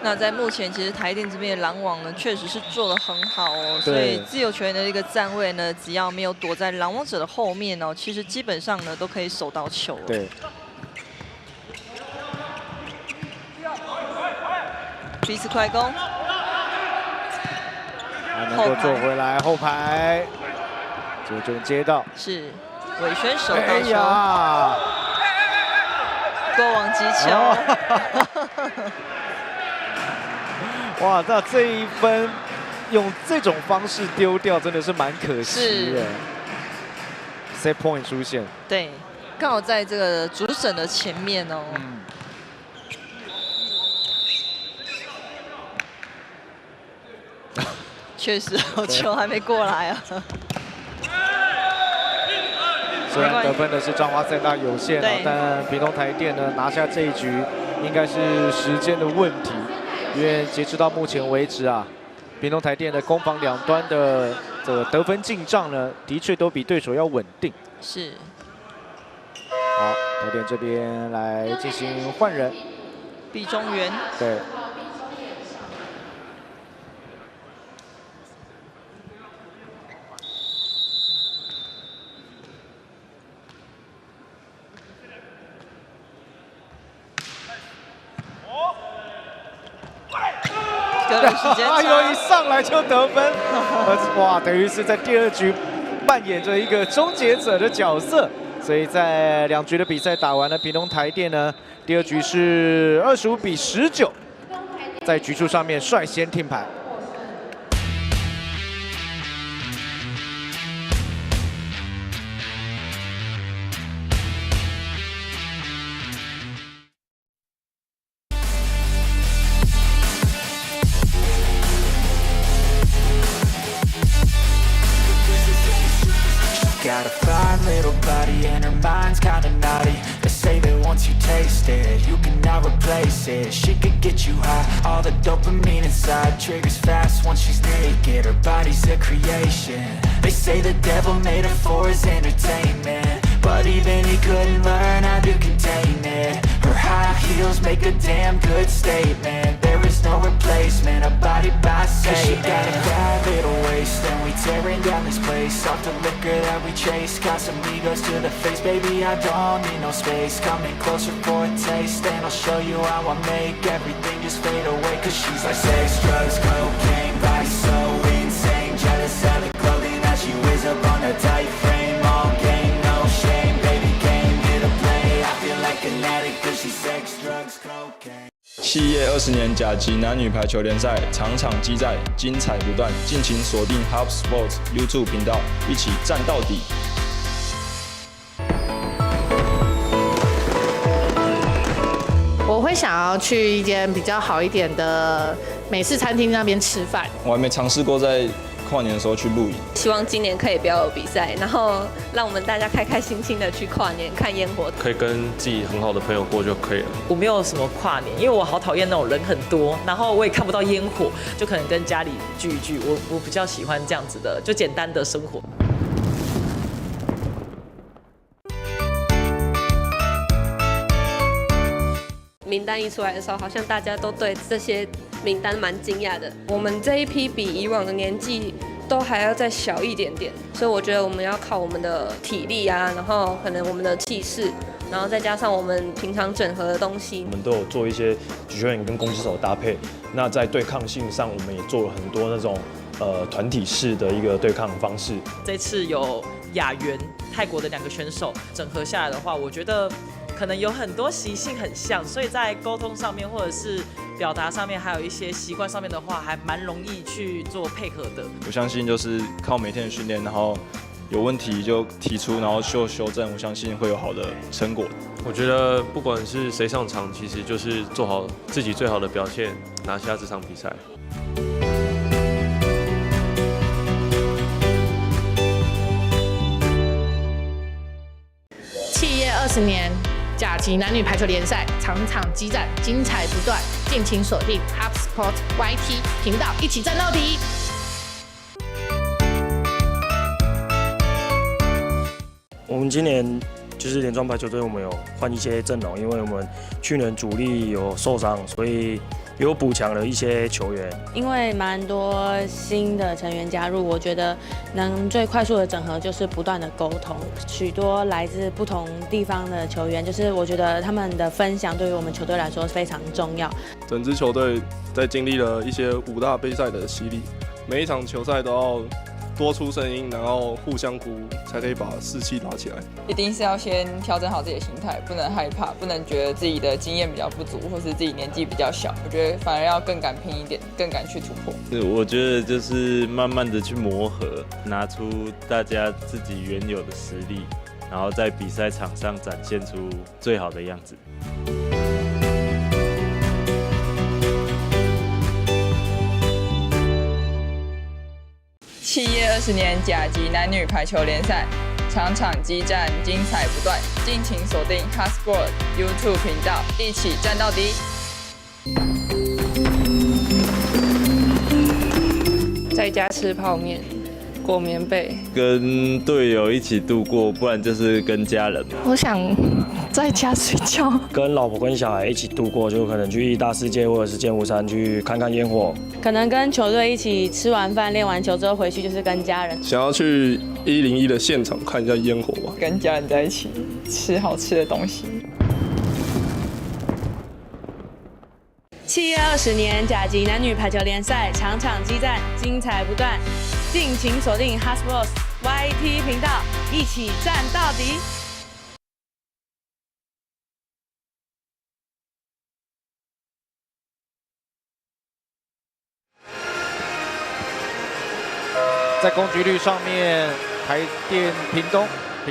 那在目前，其实台电这边的拦网呢，确实是做得很好哦，所以自由球员的一个站位呢，只要没有躲在拦网者的后面哦，其实基本上呢都可以守到球。对。 彼此快攻，还能够做回来后排，左中接到，是尾轩手到球，哎呀，过网击球，哇，那这一分用这种方式丢掉，真的是蛮可惜的。Set point 出现，对，刚好在这个主审的前面哦。确实，球还没过来啊。虽然得分的是彰化三大有限啊，但屏东台电呢拿下这一局，应该是时间的问题，因为截止到目前为止啊，屏东台电的攻防两端的这个得分进账呢，的确都比对手要稳定。是。好，台电这边来进行换人。毕中原。对。 哎呦，一上来就得分，哇，等于是在第2局扮演着一个终结者的角色。所以在2局的比赛打完了，屏东台电呢，第2局是25比19，在局数上面率先听牌。 Got a fine little body and her mind's kinda naughty. They say that once you taste it, you cannot replace it. She could get you high, all the dopamine inside triggers fast once she's naked. Her body's a creation. They say the devil made her for his entertainment, but even he couldn't learn how to contain it. Her high heels make a damn good statement. There is no replacement, a body by Satan. 'Cause she got a bad little waist, and we tearing down this place off the liquor that we chase. Got some egos to the face, baby, I don't need no space. Coming closer for a taste, and I'll show you how I make everything just fade away. 'Cause she's like sex, drugs, cocaine, body so insane. Jealous of the clothing that she wears up on a tight frame. All game, no shame, baby came here to play. I feel like an addict 'cause she's sex, drugs, cocaine. 企业20年甲级男女排球联赛，场场激战，精彩不断。敬请锁定 HubSport YouTube 频道，一起战到底。我会想要去一间比较好一点的美式餐厅那边吃饭。我还没尝试过在跨年的时候去露营。希望今年可以不要有比赛，然后让我们大家开开心心的去跨年看烟火，可以跟自己很好的朋友过就可以了。我没有什么跨年，因为我好讨厌那种人很多，然后我也看不到烟火，就可能跟家里聚一聚。我比较喜欢这样子的，就简单的生活。名单一出来的时候，好像大家都对这些名单蛮惊讶的。我们这一批比以往的年纪都还要再小一点点，所以我觉得我们要靠我们的体力啊，然后可能我们的气势，然后再加上我们平常整合的东西。我们都有做一些举球员跟攻击手搭配，那在对抗性上，我们也做了很多那种团体式的一个对抗方式。这次有雅媛泰国的2个选手整合下来的话，我觉得可能有很多习性很像，所以在沟通上面或者是表达上面，还有一些习惯上面的话，还蛮容易去做配合的。我相信就是靠每天的训练，然后有问题就提出，然后修正，我相信会有好的成果。我觉得不管是谁上场，其实就是做好自己最好的表现，拿下这场比赛。企业20年甲级男女排球联赛，场场激战，精彩不断，敬请锁定 HubSport YT 频道，一起战到底。我们今年就是联庄排球队，我们有换一些阵容，因为我们去年主力有受伤，所以有补强了一些球员。因为蛮多新的成员加入，我觉得能最快速的整合就是不断的沟通。许多来自不同地方的球员，就是我觉得他们的分享对于我们球队来说非常重要。整支球队在经历了一些5大杯赛的洗礼，每一场球赛都要多出声音，然后互相鼓舞，才可以把士气拉起来。一定是要先调整好自己的心态，不能害怕，不能觉得自己的经验比较不足，或是自己年纪比较小。我觉得反而要更敢拼一点，更敢去突破。我觉得就是慢慢的去磨合，拿出大家自己原有的实力，然后在比赛场上展现出最好的样子。企业20年甲级男女排球联赛，场场激战，精彩不断。敬请锁定 HubSport YouTube 频道，一起战到底。在家吃泡面，裹棉被，跟队友一起度过，不然就是跟家人嘛。我想在家睡觉，跟老婆跟小孩一起度过，就可能去大世界或者是剑湖山去看看烟火。可能跟球队一起吃完饭、练完球之后回去，就是跟家人。想要去101的现场看一下烟火吧，跟家人在一起吃好吃的东西。企业20年甲级男女排球联赛，场场激战，精彩不断。敬请锁定 HubSport YT 频道，一起战到底。在攻击率上面，台电屏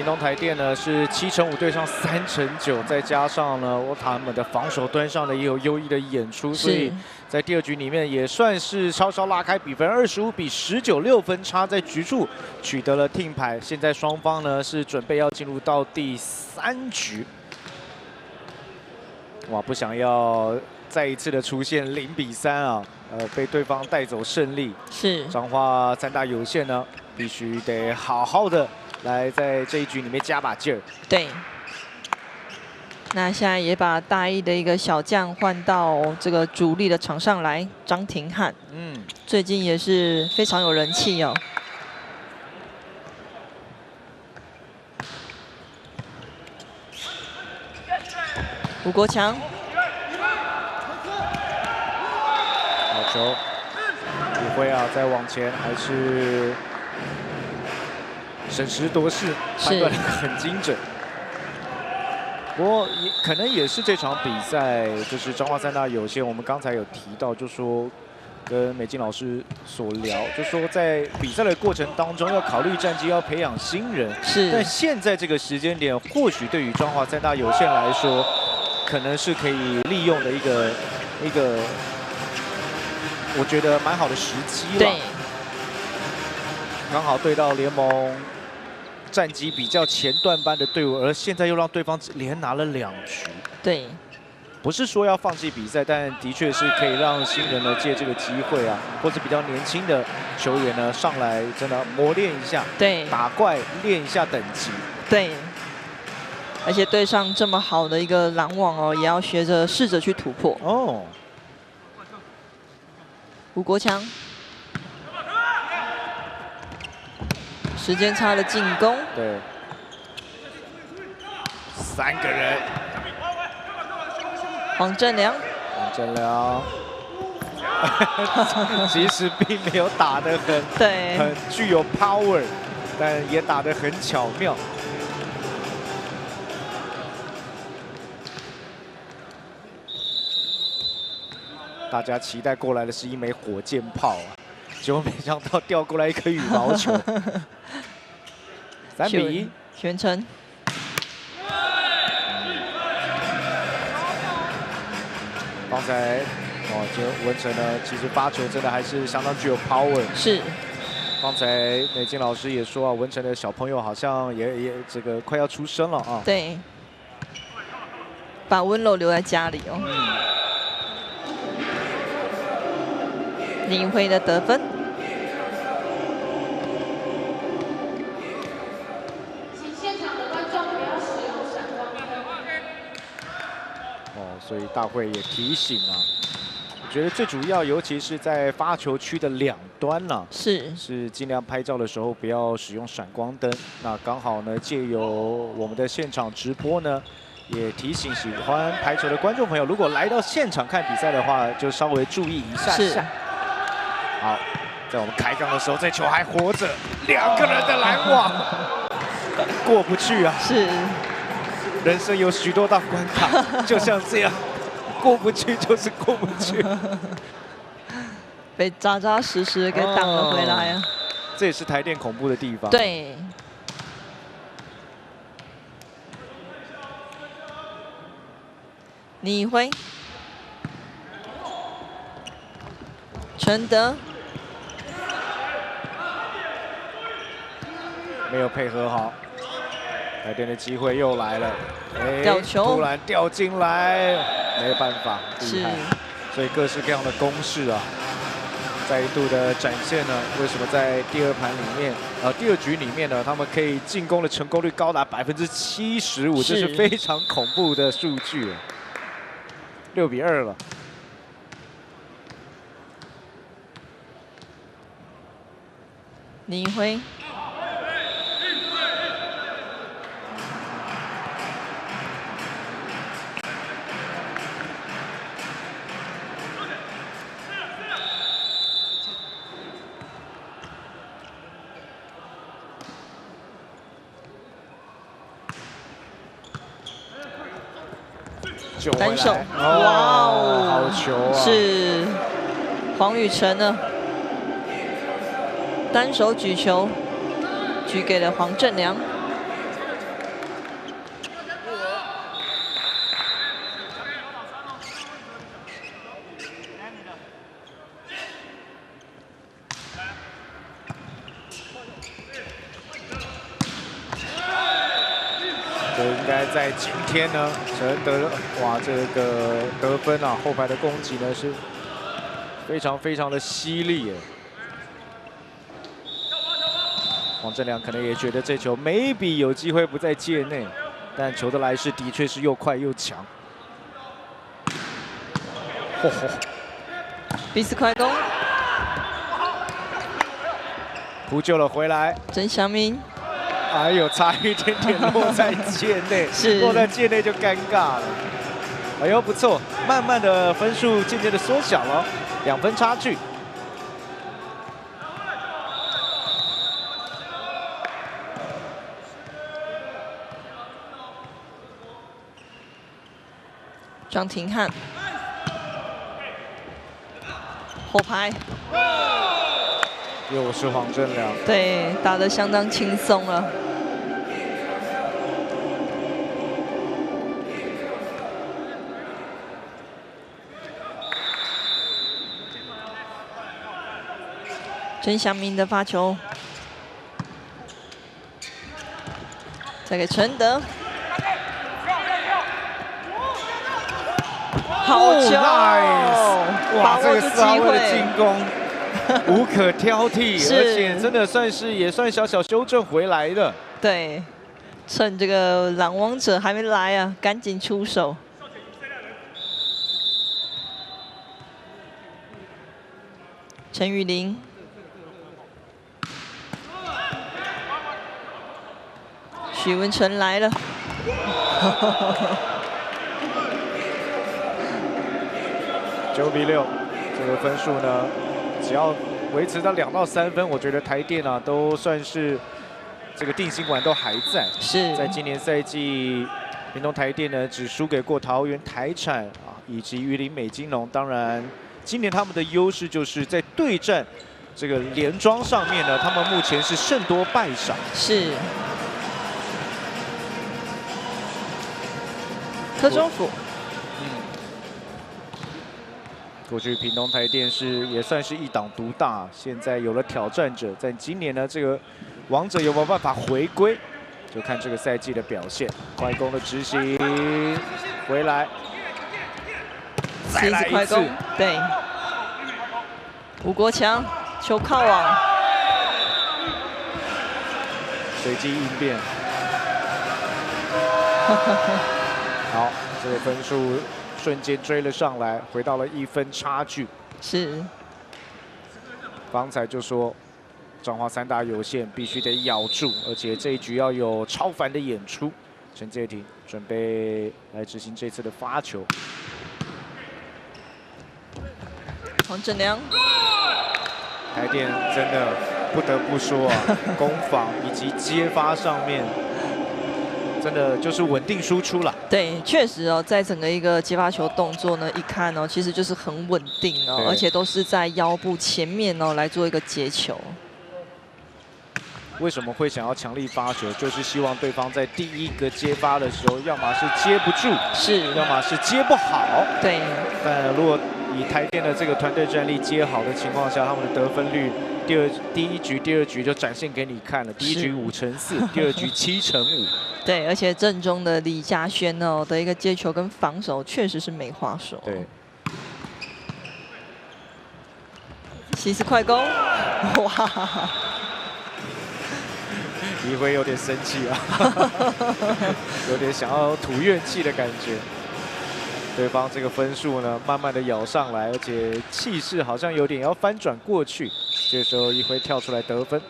东台电呢是7-5对上3-9，再加上呢他们的防守端上呢也有优异的演出，所以在第2局里面也算是稍稍拉开比分，25-19，6分差，在局数取得了听牌。现在双方呢是准备要进入到第3局，哇，不想要再一次的出现0-3啊，被对方带走胜利。是彰化三大有限呢，必须得好好的来在这一局里面加把劲儿。对。那现在也把大一的一个小将换到这个主力的场上来，张廷翰。最近也是非常有人气哦。吴国强。好球，李辉啊，再往前还是审时度势，判断很精准。不过也可能也是这场比赛，就是彰化三大有限，我们刚才有提到，就说跟美金老师所聊，就说在比赛的过程当中要考虑战绩，要培养新人。是。但现在这个时间点，或许对于彰化三大有限来说，可能是可以利用的一个，我觉得蛮好的时机了。对。刚好对到联盟战绩比较前段班的队伍，而现在又让对方连拿了2局。对，不是说要放弃比赛，但的确是可以让新人呢借这个机会啊，或是比较年轻的球员呢上来真的磨练一下，对，打怪练一下等级。对，而且对上这么好的一个拦网哦，也要学着试着去突破。哦，吴国强，时间差的进攻。对，3个人。黄正良，黄正良，其实并没有打得很具有 power， 但也打得很巧妙。大家期待过来的是一枚火箭炮啊，结果没想到掉过来一颗羽毛球。3比1，玄成。刚才今天文成呢，其实发球真的还是相当具有 power。是。刚才美金老师也说啊，文成的小朋友好像也这个快要出生了啊。对。把温柔留在家里哦。林辉的得分。请现场的观众不要使用闪光灯。所以大会也提醒啊，我觉得最主要，尤其是在发球区的2端呢，是尽量拍照的时候不要使用闪光灯。那刚好呢，借由我们的现场直播呢，也提醒喜欢排球的观众朋友，如果来到现场看比赛的话，就稍微注意一下下。好，在我们开杠的时候，这球还活着，2个人的拦网过不去啊！是。人生有许多道关卡，就像这样，过不去就是过不去，被扎扎实实给挡了回来啊！这也是台电恐怖的地方。对。李辉、陈德没有配合好。台电的机会又来了，吊球突然掉进来，没办法，厉害。所以各式各样的攻势啊，再一度的展现了为什么在第2盘里面，第2局里面呢，他们可以进攻的成功率高达75%，这是非常恐怖的数据。6比2了。李辉。单手，哇哦，好球啊！是黄宇辰呢，单手举球，举给了黄正良。应该在今天呢，陈德哇这个得分啊，后排的攻击呢是非常的犀利耶。黄正良可能也觉得这球 maybe 有机会不在界内，但球的来势的确是又快又强。彼此快攻，扑救了回来，曾祥明。哎呦，差一点点落在界内，落在界内就尴尬了。哎呦，不错，慢慢的分数渐渐的缩小了，2分差距。张廷翰，后排。又是黄正良，对，打得相当轻松了。曾祥明的发球，再给陈德，好球！ nice 哇，这个4号位的进攻无可挑剔，是而且真的也算小小修正回来的。对，趁这个狼王者还没来啊，赶紧出手。陈玉玲，许文成来了。9比6，这个分数呢，只要维持到2到3分，我觉得台电啊都算是这个定心丸都还在。是在今年赛季，屏东台电呢只输给过桃园台产啊，以及云林美金龙。当然，今年他们的优势就是在对战这个连庄上面呢，他们目前是胜多败少。是。柯中府。 过去屏东台电也算是一党独大，现在有了挑战者，在今年呢，这个王者有没有办法回归，就看这个赛季的表现。快攻的执行回来，再来一次，对，吴国强球靠网，随机应变，好，这个分数。 瞬间追了上来，回到了1分差距。是。方才就说，彰化3大有限必须得咬住，而且这一局要有超凡的演出。陈介廷准备来执行这次的发球。黄正良，台电真的不得不说啊，攻防以及接发上面。 真的就是稳定输出了。对，确实哦，在整个一个接发球动作呢，一看哦，其实就是很稳定哦，而且都是在腰部前面哦来做一个接球。为什么会想要强力发球？就是希望对方在第一个接发的时候，要么是接不住，要么是接不好。对。但如果以台电的这个团队战力接好的情况下，他们的得分率。 第一局、第2局就展现给你看了。第一局5×4，第2局7×5。对，而且正中的李嘉轩哦的一个接球跟防守确实是没话说。对。西斯快攻，哇！李辉有点生气啊，有点想要吐怨气的感觉。 对方这个分数呢，慢慢的咬上来，而且气势好像有点要翻转过去。这时候一辉跳出来得分，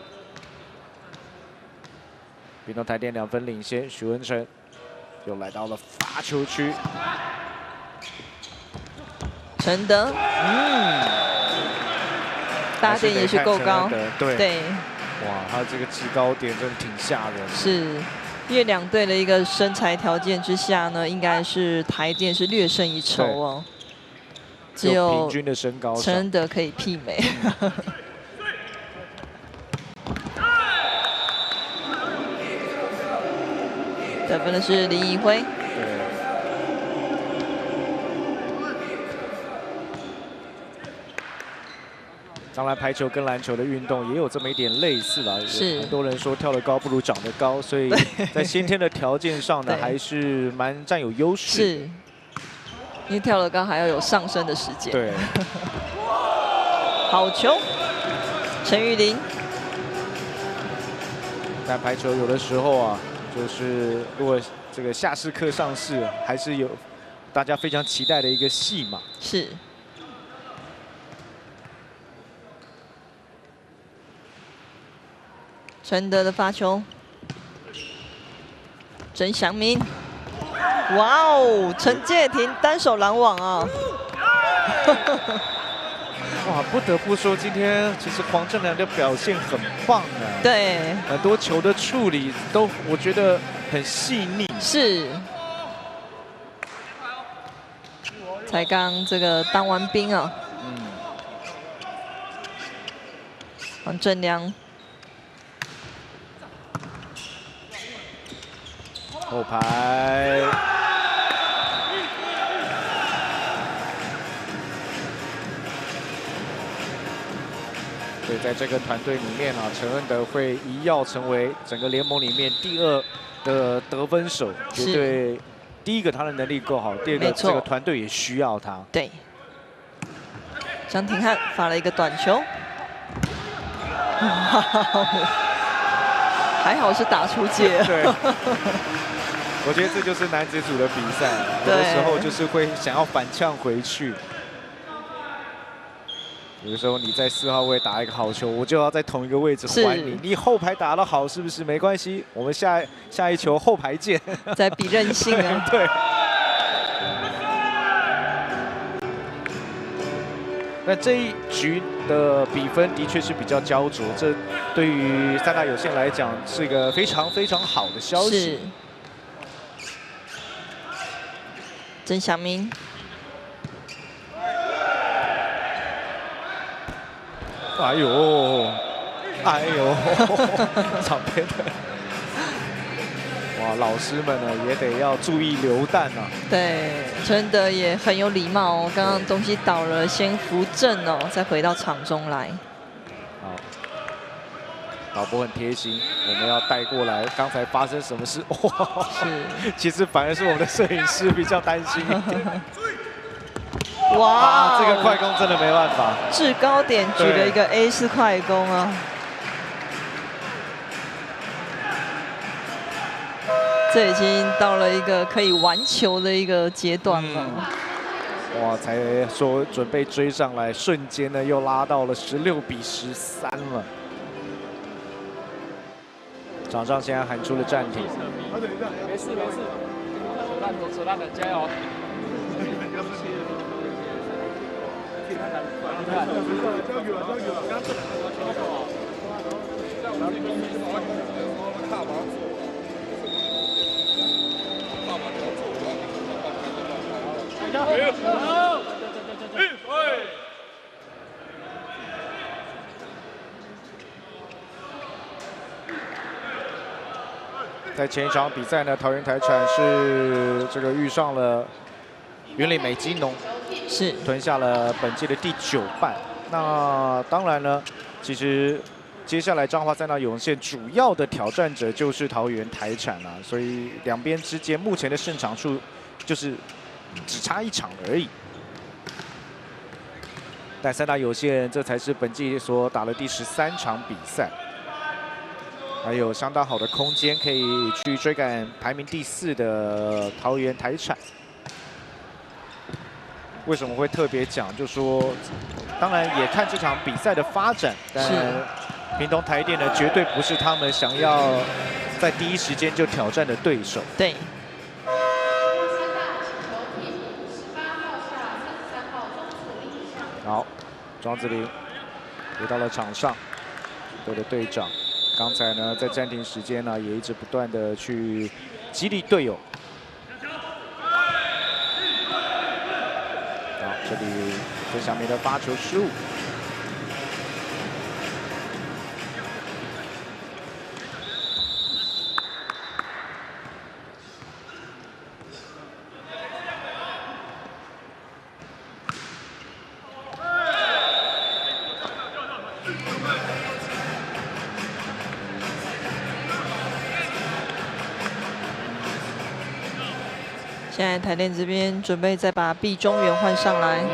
屏东台电2分领先，许文成又来到了罚球区。陈德，打点也是够高，对，哇，他这个制高点真的挺吓人。是。 因为两队的一个身材条件之下呢，应该是台电是略胜一筹哦。只有平均的身高，陈恩德可以媲美。得分的是林怡辉。当然，排球跟篮球的运动也有这么一点类似啦。是。很多人说跳得高不如长得高，所以在先天的条件上呢，还是蛮占有优势。是。因为跳得高还要有上升的时间。对。好球，陈玉玲。但排球有的时候啊，就是如果这个下士课上士，还是有大家非常期待的一个戏码。是。 陈德的发球，曾祥明，哇哦，陈介廷单手拦网啊！哇，不得不说，今天其实黄正良的表现很棒啊。对，很多球的处理都我觉得很细腻。是。才刚这个当完兵啊。黄正良。 后排，所以在这个团队里面啊，陈恩德会一跃成为整个联盟里面第2的得分手，绝对第一个他的能力够好，第二个这个团队也需要他。对，张廷翰发了一个短球，还好是打出界。对，我觉得这就是男子组的比赛，有的时候就是会想要反呛回去。有的时候你在4号位打一个好球，我就要在同一个位置还你。你后排打得好是不是？没关系，我们下一球后排见。在比韧性啊。对。那这一局的比分的确是比较焦灼，这对于三大有限来讲是一个非常非常好的消息。曾祥明。哎呦，哎呦，场边的，哇，老师们呢也得要注意流弹啊。对，真的也很有礼貌哦。刚刚东西倒了，先扶正哦，再回到场中来。好，导播很贴心，我们要带过来刚才发生什么事。哇，是，其实反而是我们的摄影师比较担心一点。哇，这个快攻真的没办法，制高点举了一个 A 式快攻啊！这已经到了一个可以玩球的一个阶段了。哇，才说准备追上来，瞬间呢又拉到了16比13了。场上现在喊出了暂停。没事没事，扯烂了，加油！在前一场比赛呢，桃园台产是这个遇上了云林美基农，是吞下了本届的第9败。那当然呢，其实接下来彰化三大涌现主要的挑战者就是桃园台产啊，所以两边之间目前的胜场数就是只差1场而已。但三大有限这才是本季所打的第13场比赛。还有相当好的空间可以去追赶排名第4的桃园台产。为什么会特别讲？就说，当然也看这场比赛的发展，但屏东台电呢，绝对不是他们想要在第一时间就挑战的对手。对。好，庄子玲回到了场上，队的队长。刚才呢，在暂停时间呢，也一直不断的去激励队友。好，这里曾祥明的发球失误。现在台电这边准备再把毕中原换上来。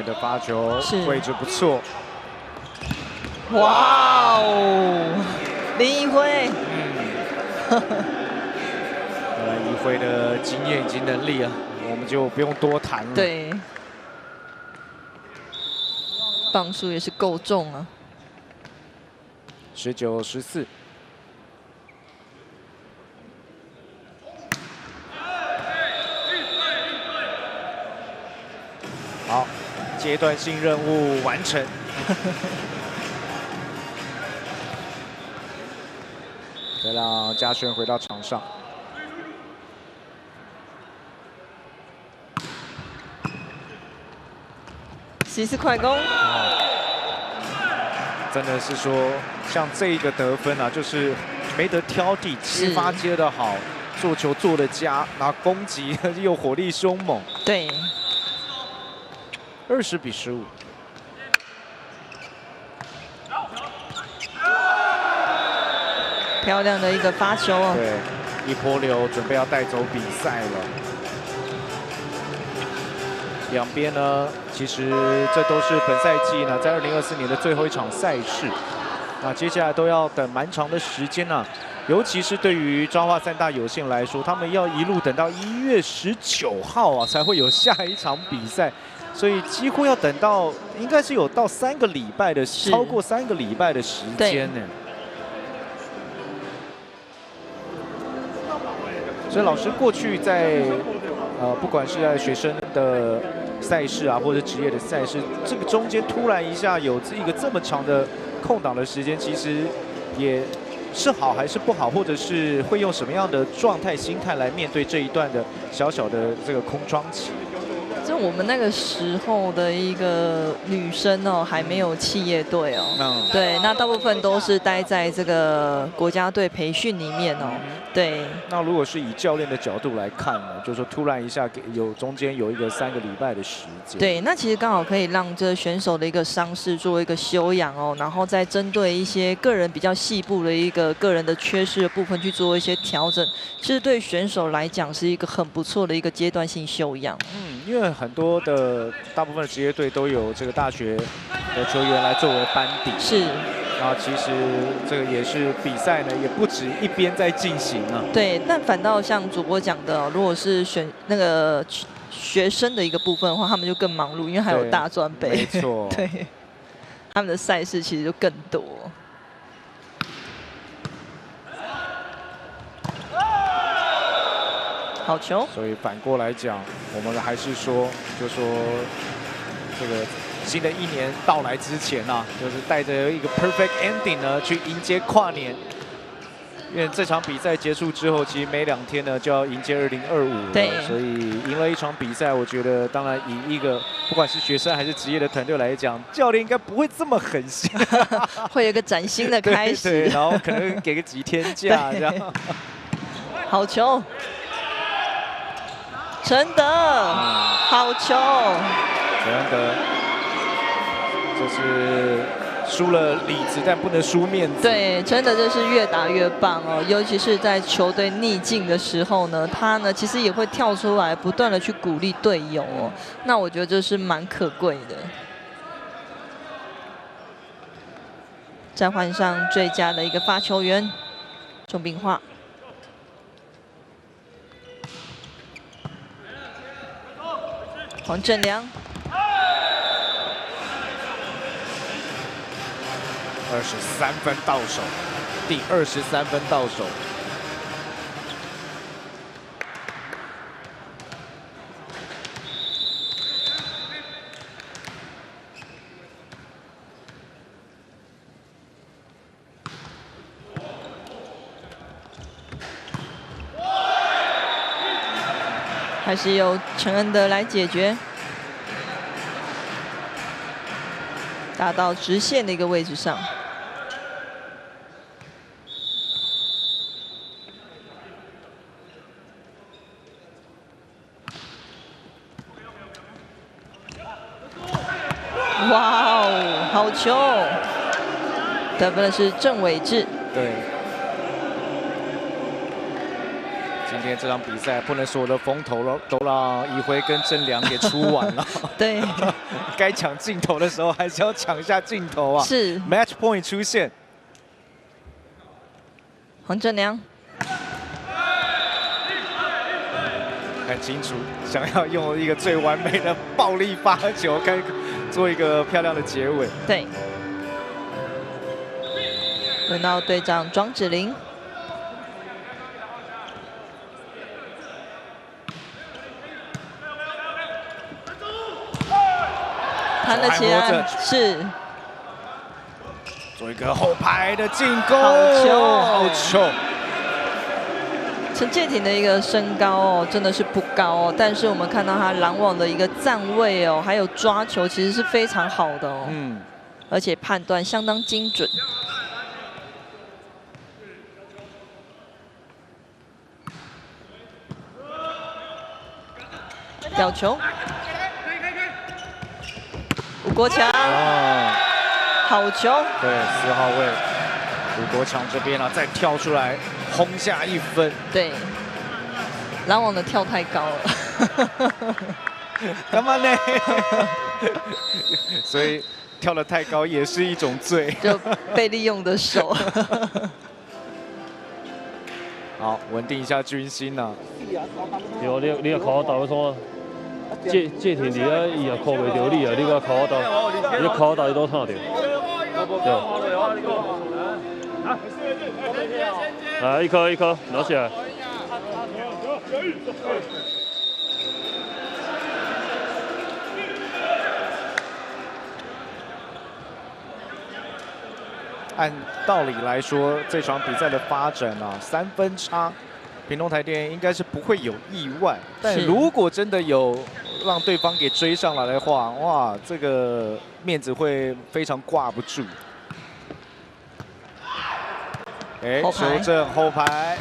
的发球位置不错。哇哦，林怡辉，怡辉的经验以及能力啊，我们就不用多谈了。对，磅数也是够重啊。19-14。好，阶段性任务完成。再让嘉轩回到场上。西斯快攻。真的是说，像这一个得分啊，就是没得挑剔，接发接得好，做球做得佳，然后攻击又火力凶猛。对，20比15。漂亮的一个发球哦。对，一波流准备要带走比赛了。两边呢，其实这都是本赛季呢，在2024年的最后一场赛事。那接下来都要等蛮长的时间呢、尤其是对于彰化三大有限来说，他们要一路等到1月19号啊，才会有下一场比赛。所以几乎要等到，应该是有到3个礼拜的，超过3个礼拜的时间呢。所以老师过去在不管是在学生的赛事啊，或者职业的赛事，这个中间突然一下有一个这么长的空档的时间，其实也是好还是不好，或者是会用什么样的状态、心态来面对这一段的小小的这个空窗期？就我们那个时候的一个女生哦，还没有企业队哦，对，那大部分都是待在这个国家队培训里面哦，对。那如果是以教练的角度来看呢，就是说突然一下中间有一个3个礼拜的时间，对，那其实刚好可以让这选手的一个伤势做一个休养哦，然后再针对一些个人比较细部的一个个人的缺失的部分去做一些调整，其实对选手来讲是一个很不错的一个阶段性休养。因为很多的大部分的职业队都有这个大学的球员来作为班底，是。然后其实这个也是比赛呢，也不止一边在进行啊。对，但反倒像主播讲的、如果是选那个学生的一个部分的话，他们就更忙碌，因为还有大专杯，没错，对，他们的赛事其实就更多。好球！所以反过来讲，我们还是说，就说这个新的一年到来之前啊，就是带着一个 perfect ending 呢，去迎接跨年。因为这场比赛结束之后，其实没2天呢就要迎接2025了。对，所以赢了一场比赛，我觉得当然以一个不管是学生还是职业的团队来讲，教练应该不会这么狠心，会有一个崭新的开始。对，然后可能给个几天假这样。好球！陈德，好球！陈德，就是输了里子，但不能输面子。对，真的就是越打越棒哦，尤其是在球队逆境的时候呢，他呢其实也会跳出来，不断的去鼓励队友哦。那我觉得这是蛮可贵的。再换上最佳的一个发球员，钟秉化。黄正良，23分到手，第23分到手。还是由陈恩德来解决，打到直线的一个位置上。哇哦，好球！得分的是郑伟志。对。今天这场比赛不能所有的风头都让一辉跟郑良给出完了。对，该抢镜头的时候还是要抢一下镜头啊。是 match point 出现，黄正良很清楚，想要用一个最完美的暴力发球，该做一个漂亮的结尾。对，轮到队长庄芷玲。弹了起来，是做一个后排的进攻，好球，好球！陈介廷的一个身高哦，真的是不高哦，但是我们看到他拦网的一个站位哦，还有抓球其实是非常好的哦，而且判断相当精准。吊球，吴国强，好球，对，4号位，吴国强这边呢再跳出来轰下1分，对，拦网的跳太高了，干嘛呢？所以跳得太高也是一种罪，就被利用的手。好，稳定一下军心呐。对，你也靠我投说，介廷你啊，伊也靠袂到你啊，你个靠我投，你靠我投伊都看到。对。来，一颗，拿起来。按道理来说，这场比赛的发展啊，3分差，屏东台电应该是不会有意外。但如果真的有让对方给追上来的话，哇，这个面子会非常挂不住。哎，修正后排，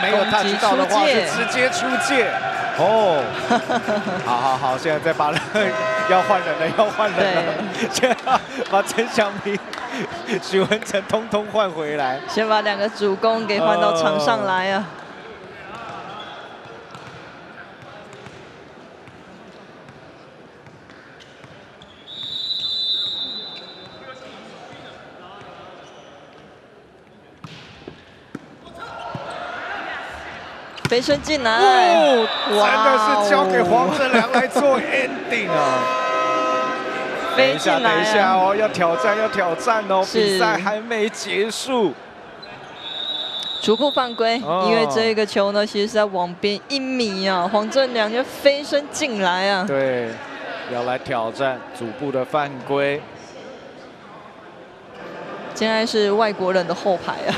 没有他知道的话是直接出界。哦，好，现在再把要换人了，现在把陈祥平、许文成通通换回来，先把2个主攻给换到场上来啊。飞身进来，哦，真的是交给黄正良来做 ending 啊！飞进来，等一下哦，要挑战哦，比赛还没结束。主库犯规，因为这个球呢，其实是在网边1米啊，黄正良就飞身进来啊。对，要来挑战主部的犯规。现在是外国人的后排啊。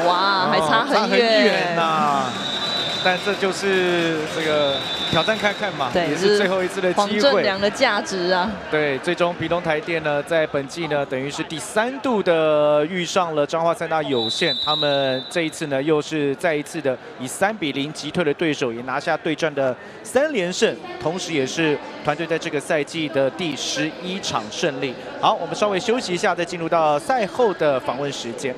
哇，还差很远呐！但这就是这个挑战看看嘛，也是最后一次的机会。黄正良的价值啊！对，最终屏东台电呢，在本季呢，等于是第3度的遇上了彰化3大有限，他们这一次呢，又是再一次的以3比0击退了对手，也拿下对战的3连胜，同时也是团队在这个赛季的第11场胜利。好，我们稍微休息一下，再进入到赛后的访问时间。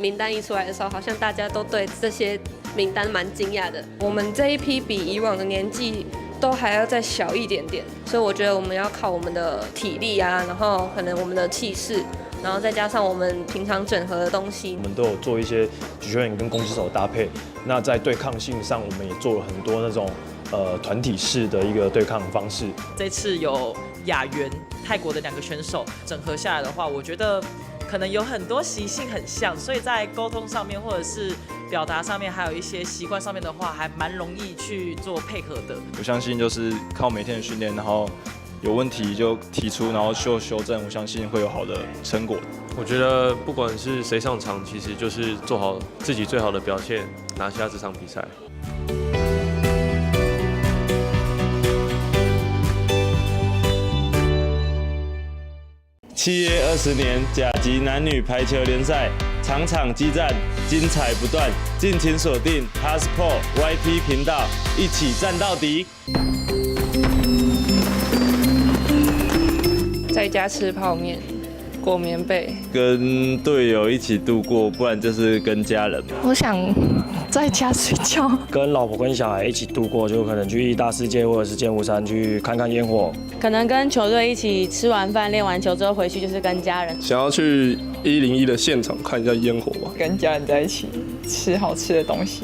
名单一出来的时候，好像大家都对这些名单蛮惊讶的。我们这一批比以往的年纪都还要再小一点点，所以我觉得我们要靠我们的体力啊，然后可能我们的气势，然后再加上我们平常整合的东西。我们都有做一些举球员跟攻击手的搭配，那在对抗性上，我们也做了很多那种团体式的一个对抗方式。这次有雅媛泰国的2个选手整合下来的话，我觉得可能有很多习性很像，所以在沟通上面或者是表达上面，还有一些习惯上面的话，还蛮容易去做配合的。我相信就是靠每天的训练，然后有问题就提出，然后修正，我相信会有好的成果。我觉得不管是谁上场，其实就是做好自己最好的表现，拿下这场比赛。7月20年甲级男女排球联赛，场场激战，精彩不断，敬请锁定 HubSport YT 频道，一起战到底。在家吃泡面，裹棉被，跟队友一起度过，不然就是跟家人。我想在家睡觉，跟老婆跟小孩一起度过，就可能去大世界或者是剑湖山去看看烟火。可能跟球队一起吃完饭、练完球之后回去，就是跟家人。想要去101的现场看一下烟火吧，跟家人在一起吃好吃的东西。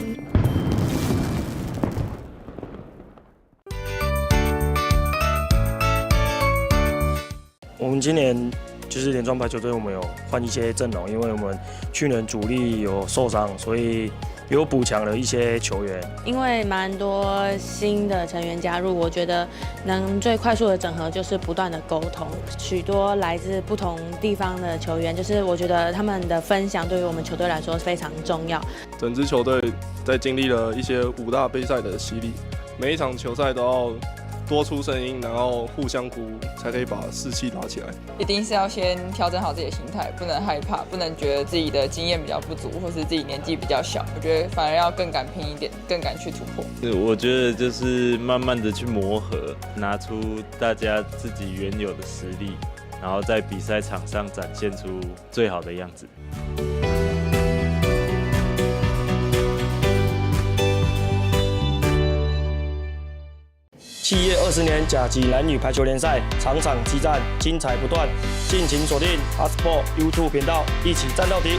我们今年就是连庄排球队，我们有换一些阵容，因为我们去年主力有受伤，所以有补强了一些球员。因为蛮多新的成员加入，我觉得能最快速的整合就是不断的沟通。许多来自不同地方的球员，就是我觉得他们的分享对于我们球队来说非常重要。整支球队在经历了一些5大杯赛的洗礼，每一场球赛都要多出声音，然后互相鼓舞，才可以把士气拉起来。一定是要先调整好自己的心态，不能害怕，不能觉得自己的经验比较不足，或是自己年纪比较小。我觉得反而要更敢拼一点，更敢去突破。我觉得就是慢慢的去磨合，拿出大家自己原有的实力，然后在比赛场上展现出最好的样子。7月20年甲级男女排球联赛，场场激战，精彩不断，敬请锁定 HubSport YouTube 频道，一起战到底。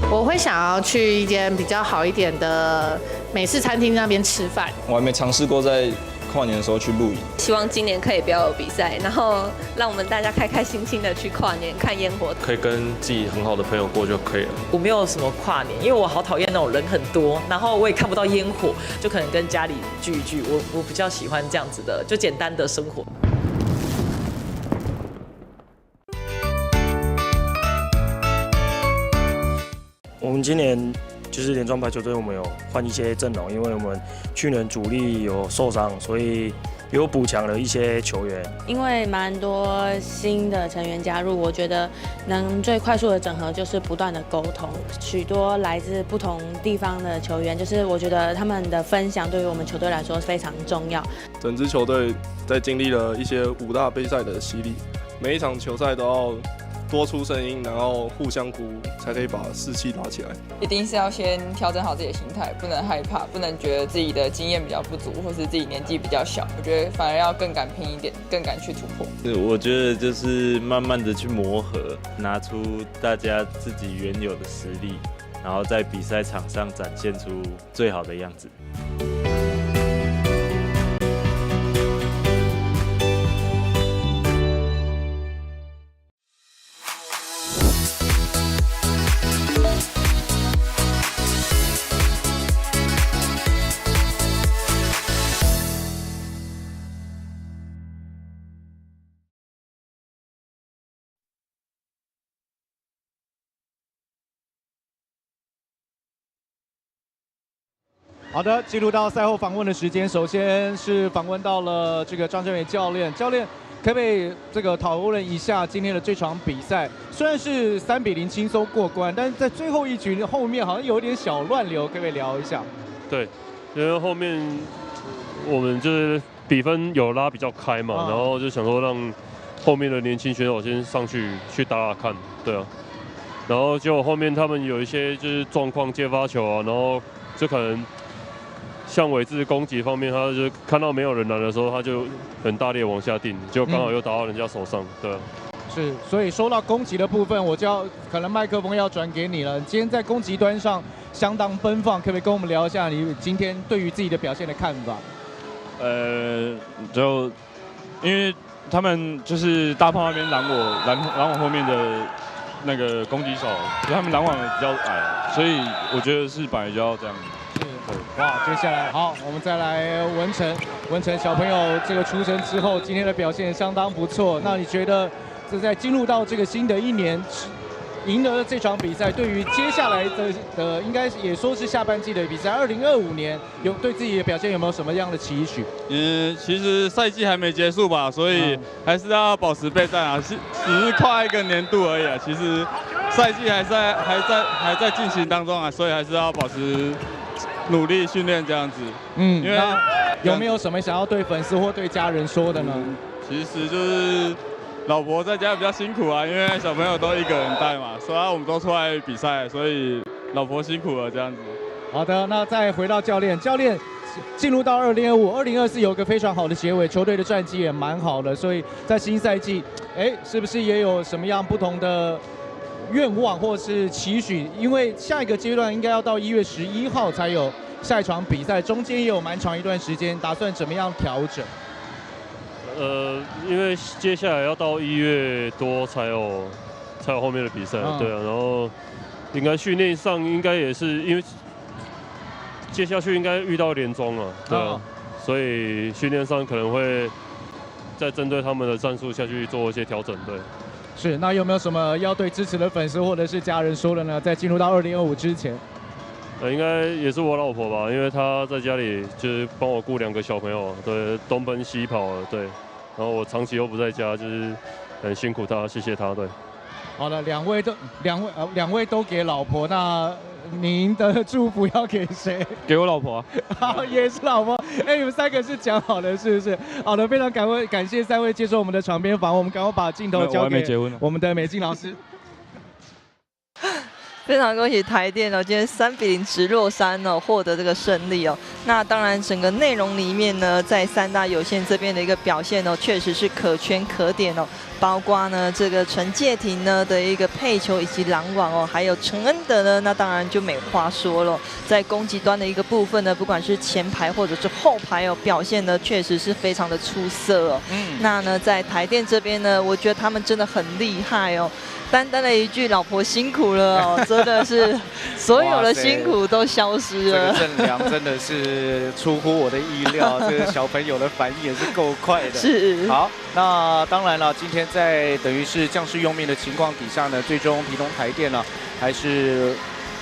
我会想要去一间比较好一点的美式餐厅那边吃饭。我还没尝试过在跨年的时候去露营。希望今年可以不要有比赛，然后让我们大家开开心心的去跨年看烟火，可以跟自己很好的朋友过就可以了。我没有什么跨年，因为我好讨厌那种人很多，然后我也看不到烟火，就可能跟家里聚一聚。我比较喜欢这样子的，就简单的生活。我们今年就是连庄排球队，我们有换一些阵容，因为我们去年主力有受伤，所以有补强了一些球员。因为蛮多新的成员加入，我觉得能最快速的整合就是不断的沟通。许多来自不同地方的球员，就是我觉得他们的分享对于我们球队来说非常重要。整支球队在经历了一些5大杯赛的洗礼，每一场球赛都要多出声音，然后互相鼓舞，才可以把士气拉起来。一定是要先调整好自己的心态，不能害怕，不能觉得自己的经验比较不足，或是自己年纪比较小。我觉得反而要更敢拼一点，更敢去突破。我觉得就是慢慢的去磨合，拿出大家自己原有的实力，然后在比赛场上展现出最好的样子。好的，进入到赛后访问的时间，首先是访问到了这个张振伟教练。教练，可不可以这个讨论一下今天的这场比赛？虽然是3-0轻松过关，但是在最后一局后面好像有一点小乱流，可不可以聊一下？对，因为后面我们就是比分有拉比较开嘛，然后就想说让后面的年轻选手先上去打打看，对啊。然后结果后面他们有一些就是状况接发球啊，然后就可能像伟志攻击方面，他就看到没有人来的时候，他就很大力往下定，结果刚好又打到人家手上，对啊。是，所以说到攻击的部分，我就要可能麦克风要转给你了。今天在攻击端上相当奔放，可不可以跟我们聊一下你今天对于自己的表现的看法？就因为他们就是大炮那边拦我后面的那个攻击手，所以他们拦网比较矮，所以我觉得是本来就要这样。哇，接下来好，我们再来文成小朋友这个出生之后，今天的表现相当不错。那你觉得这在进入到这个新的一年，赢得了这场比赛，对于接下来的应该也说是下半季的比赛，2025年有对自己的表现有没有什么样的期许？其实赛季还没结束吧，所以还是要保持备战啊，只是跨一个年度而已啊。其实赛季还在进行当中啊，所以还是要保持努力训练这样子。因为有没有什么想要对粉丝或对家人说的呢？其实就是老婆在家比较辛苦啊，因为小朋友都一个人带嘛，所以我们都出来比赛，所以老婆辛苦了这样子。好的，那再回到教练，进入到2025，2024有个非常好的结尾，球队的战绩也蛮好的，所以在新赛季，是不是也有什么样不同的愿望或是期许？因为下一个阶段应该要到1月11号才有下一场比赛，中间也有蛮长一段时间，打算怎么样调整？因为接下来要到1月多才有后面的比赛，对啊，然后应该训练上应该也是因为接下去应该遇到联中了，对啊，所以训练上可能会再针对他们的战术下去做一些调整，对。是，那有没有什么要对支持的粉丝或者是家人说的呢？在进入到2025之前，应该也是我老婆吧，因为她在家里就是帮我顾2个小朋友，对，东奔西跑的，对。然后我长期又不在家，就是很辛苦她，谢谢她，对。好了，两位都给老婆，那您的祝福要给谁？给我老婆。好，也是老婆。你们3个是讲好的，是不是？好的，非常感谢3位接受我们的场边访，我们赶快把镜头交给我们的美静老师。非常恭喜台电哦，今天3-0直落3哦，获得这个胜利哦。那当然，整个内容里面呢，在3大有线这边的一个表现哦，确实是可圈可点哦。包括呢这个陈介廷呢的一个配球以及拦网哦，还有陈恩德呢，那当然就没话说了。在攻击端的一个部分呢，不管是前排或者是后排哦，表现呢确实是非常的出色哦。那呢在台电这边呢，我觉得他们真的很厉害哦。单单的一句"老婆辛苦了"哦，真的是所有的辛苦都消失了。这个阵量真的是出乎我的意料，这个小朋友的反应也是够快的。是。好，那当然了，今天在等于是将士用命的情况底下呢，最终屏东台电呢，还是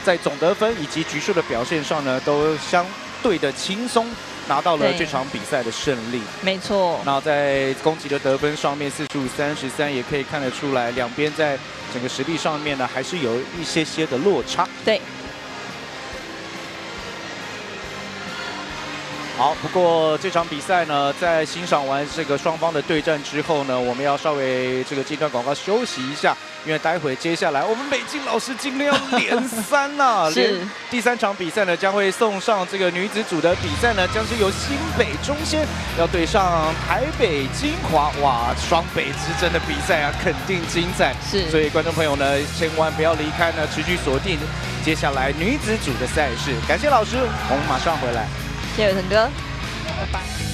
在总得分以及局数的表现上呢，都相对的轻松。拿到了这场比赛的胜利，没错。那在攻击的得分上面45-33，也可以看得出来，两边在整个实力上面呢，还是有一些的落差。对。好，不过这场比赛呢，在欣赏完这个双方的对战之后呢，我们要稍微这个进段广告休息一下，因为待会接下来我们美静老师今天要连3呐，是第3场比赛呢将会送上这个女子组的比赛呢，将是由新北中仙要对上台北精华，哇，双北之争的比赛啊，肯定精彩。是，所以观众朋友呢，千万不要离开呢，持续锁定接下来女子组的赛事。感谢老师，我们马上回来。谢谢腾哥，拜拜。